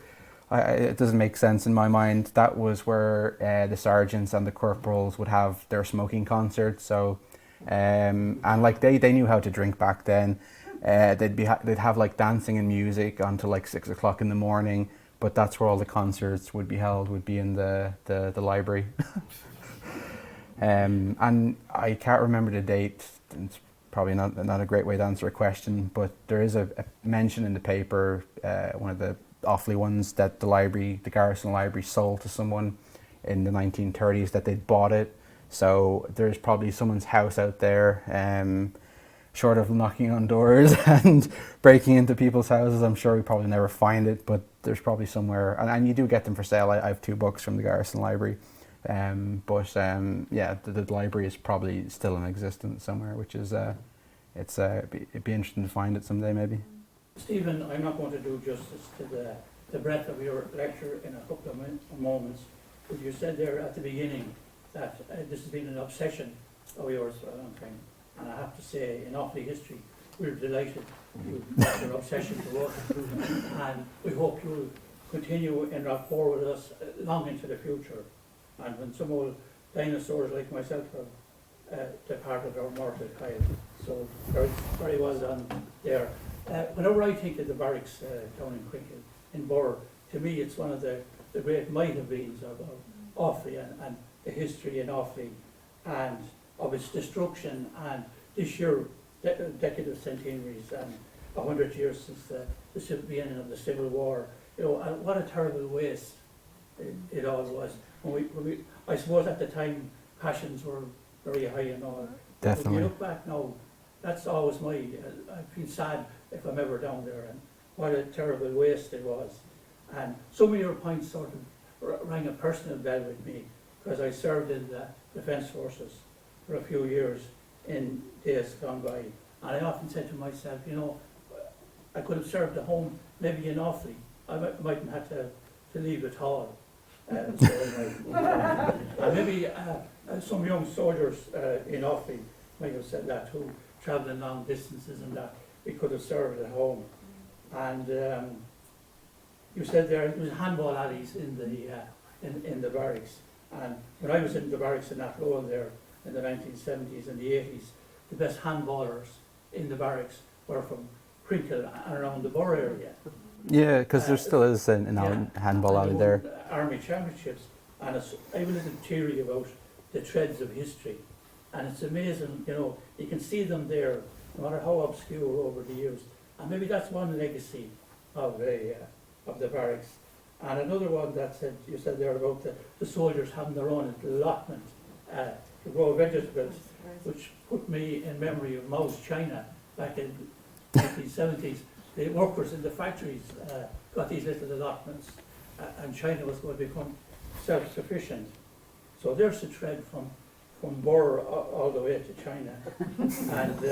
it doesn't make sense in my mind. That was where the sergeants and the corporals would have their smoking concerts. So, and like they knew how to drink back then. They'd have like dancing and music until like 6 o'clock in the morning. But that's where all the concerts would be held. Would be in the library. And I can't remember the date. It's probably not a great way to answer a question, but there is a mention in the paper, one of the Offaly ones, that the Garrison library sold to someone in the 1930s, that they'd bought it. So there's probably someone's house out there, short of knocking on doors and breaking into people's houses. I'm sure we probably never find it, but there's probably somewhere, and you do get them for sale. I have 2 books from the Garrison library. Yeah, the library is probably still in existence somewhere, which is it'd be interesting to find it someday maybe. Stephen, I'm not going to do justice to the breadth of your lecture in a couple of moments, but you said there at the beginning that this has been an obsession of yours for a long time, and I have to say, in Offaly history, we're delighted you brought your obsession to work, and we hope you'll continue in rapport with us long into the future. And when some old dinosaurs like myself have departed our mortal coil. So very, very well done there. Whenever I think of the barracks down in Crinkill, in Birr, to me it's one of the great might-have-beens of Offaly and the history in Offaly and of its destruction, and this year, decade of centenaries and 100 years since the beginning of the Civil War. You know, what a terrible waste it all was. I suppose at the time passions were very high and all. Definitely. When you look back now, that's always I feel sad if I'm ever down there, and what a terrible waste it was. And some of your points sort of rang a personal bell with me, because I served in the Defence Forces for a few years in days gone by. And I often said to myself, you know, I could have served at home, maybe in Offaly. I mightn't have to leave at all. And maybe some young soldiers in Offaly might have said that too, travelling long distances, and that we could have served at home. And you said there was handball alleys in the barracks. And when I was in the barracks in Athlone there in the 1970s and the 80s, the best handballers in the barracks were from Crinkill and around the Birr area. Yeah, because there still is an handball alley there. Army championships, and I was a little teary about the threads of history, and it's amazing, you know, you can see them there, no matter how obscure over the years, and maybe that's one legacy of the barracks. And another one that you said there about the soldiers having their own allotment to grow vegetables, which put me in memory of Mao's China back in the 1970s. The workers in the factories got these little allotments, and China was going to become self-sufficient. So there's a thread from Birr all the way to China. And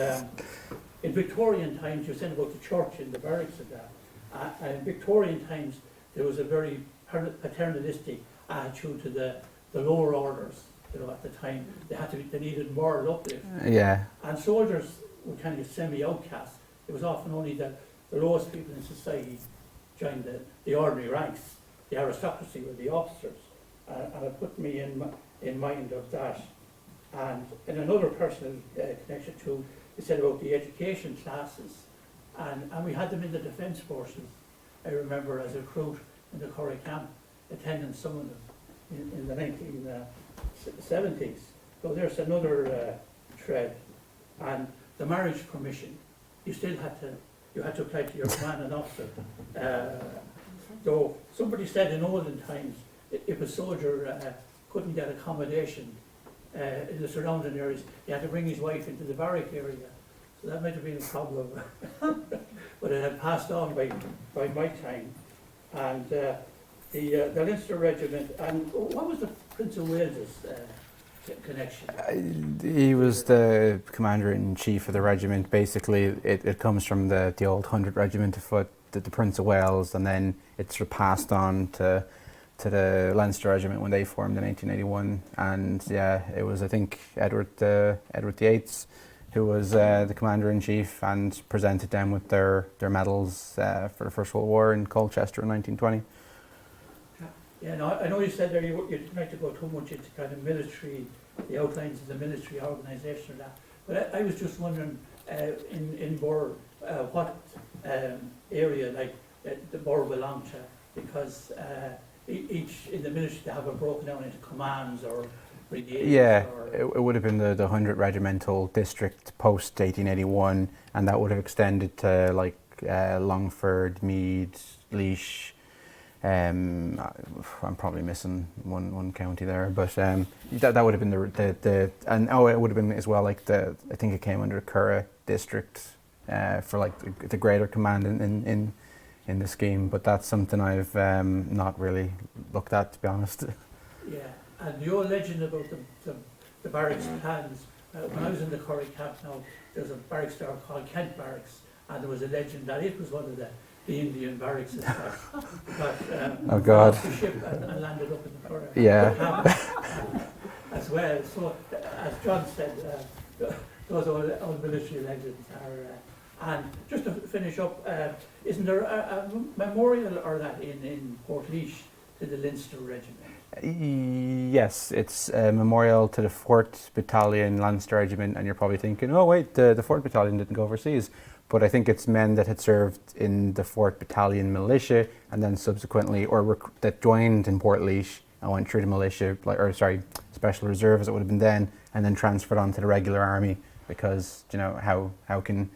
in Victorian times, you said about the church in the barracks and that. And in Victorian times, there was a very paternalistic attitude to the lower orders. You know, at the time, they needed moral uplift. Yeah. And soldiers were kind of semi-outcasts. It was often only the lowest people in society joined the ordinary ranks. The aristocracy were the officers, and it put me in mind of that. And in another personal connection too, they said about the education classes, and we had them in the Defence Forces. I remember as a recruit in the Corrie camp attending some of them in the 1970s. So there's another thread. And the marriage permission, you had to apply to your commanding officer. Though somebody said in olden times, if a soldier couldn't get accommodation in the surrounding areas, he had to bring his wife into the barrack area. So that might have been a problem. But it had passed on by my time. And the Leinster Regiment, and what was the Prince of Wales's connection? He was the commander-in-chief of the regiment. Basically, it comes from the old 100 Regiment of Foot, the Prince of Wales, and then it's sort of passed on to the Leinster Regiment when they formed in 1881. And yeah, it was, I think, Edward VIII who was the commander-in-chief and presented them with their medals for the First World War in Colchester in 1920. Yeah, no, I know you said there you didn't like to go too much into kind of military, the outlines of the military organisation or that, but I was just wondering, in Birr, what area like the Birr belonged to, because each in the military they have it broken down into commands or brigades. Yeah, or it would have been the 100 Regimental District post 1881, and that would have extended to like Longford, Meath, Laois. I'm probably missing one county there, but that would have been the and it would have been as well like I think it came under the Curragh district for like the greater command in the scheme. But that's something I've not really looked at, to be honest. Yeah, and the old legend about the barracks plans. When I was in the Curragh camp now, there's a barracks there called Kent Barracks, and there was a legend that it was one of the Indian barracks that oh God. off the ship and landed up in the Curragh. Yeah. As well. So, as John said, those old military legends are. And just to finish up, isn't there a memorial or that in Portlaoise to the Leinster Regiment? Yes, it's a memorial to the 4th Battalion Leinster Regiment, and you're probably thinking, oh wait, the 4th Battalion didn't go overseas. But I think it's men that had served in the 4th Battalion Militia and then subsequently, that joined in Portlaoise and went through the militia, Special Reserve as it would have been then, and then transferred on to the regular army because, how can,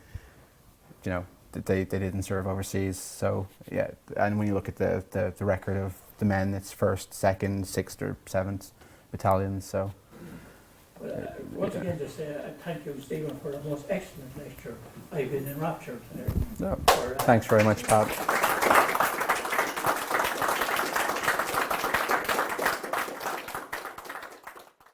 they didn't serve overseas. So, yeah, and when you look at the record of the men, it's 1st, 2nd, 6th or 7th Battalions, so. Well, once again, just thank you, Stephen, for the most excellent lecture. I've been enraptured there. No. Thanks very much, Pat.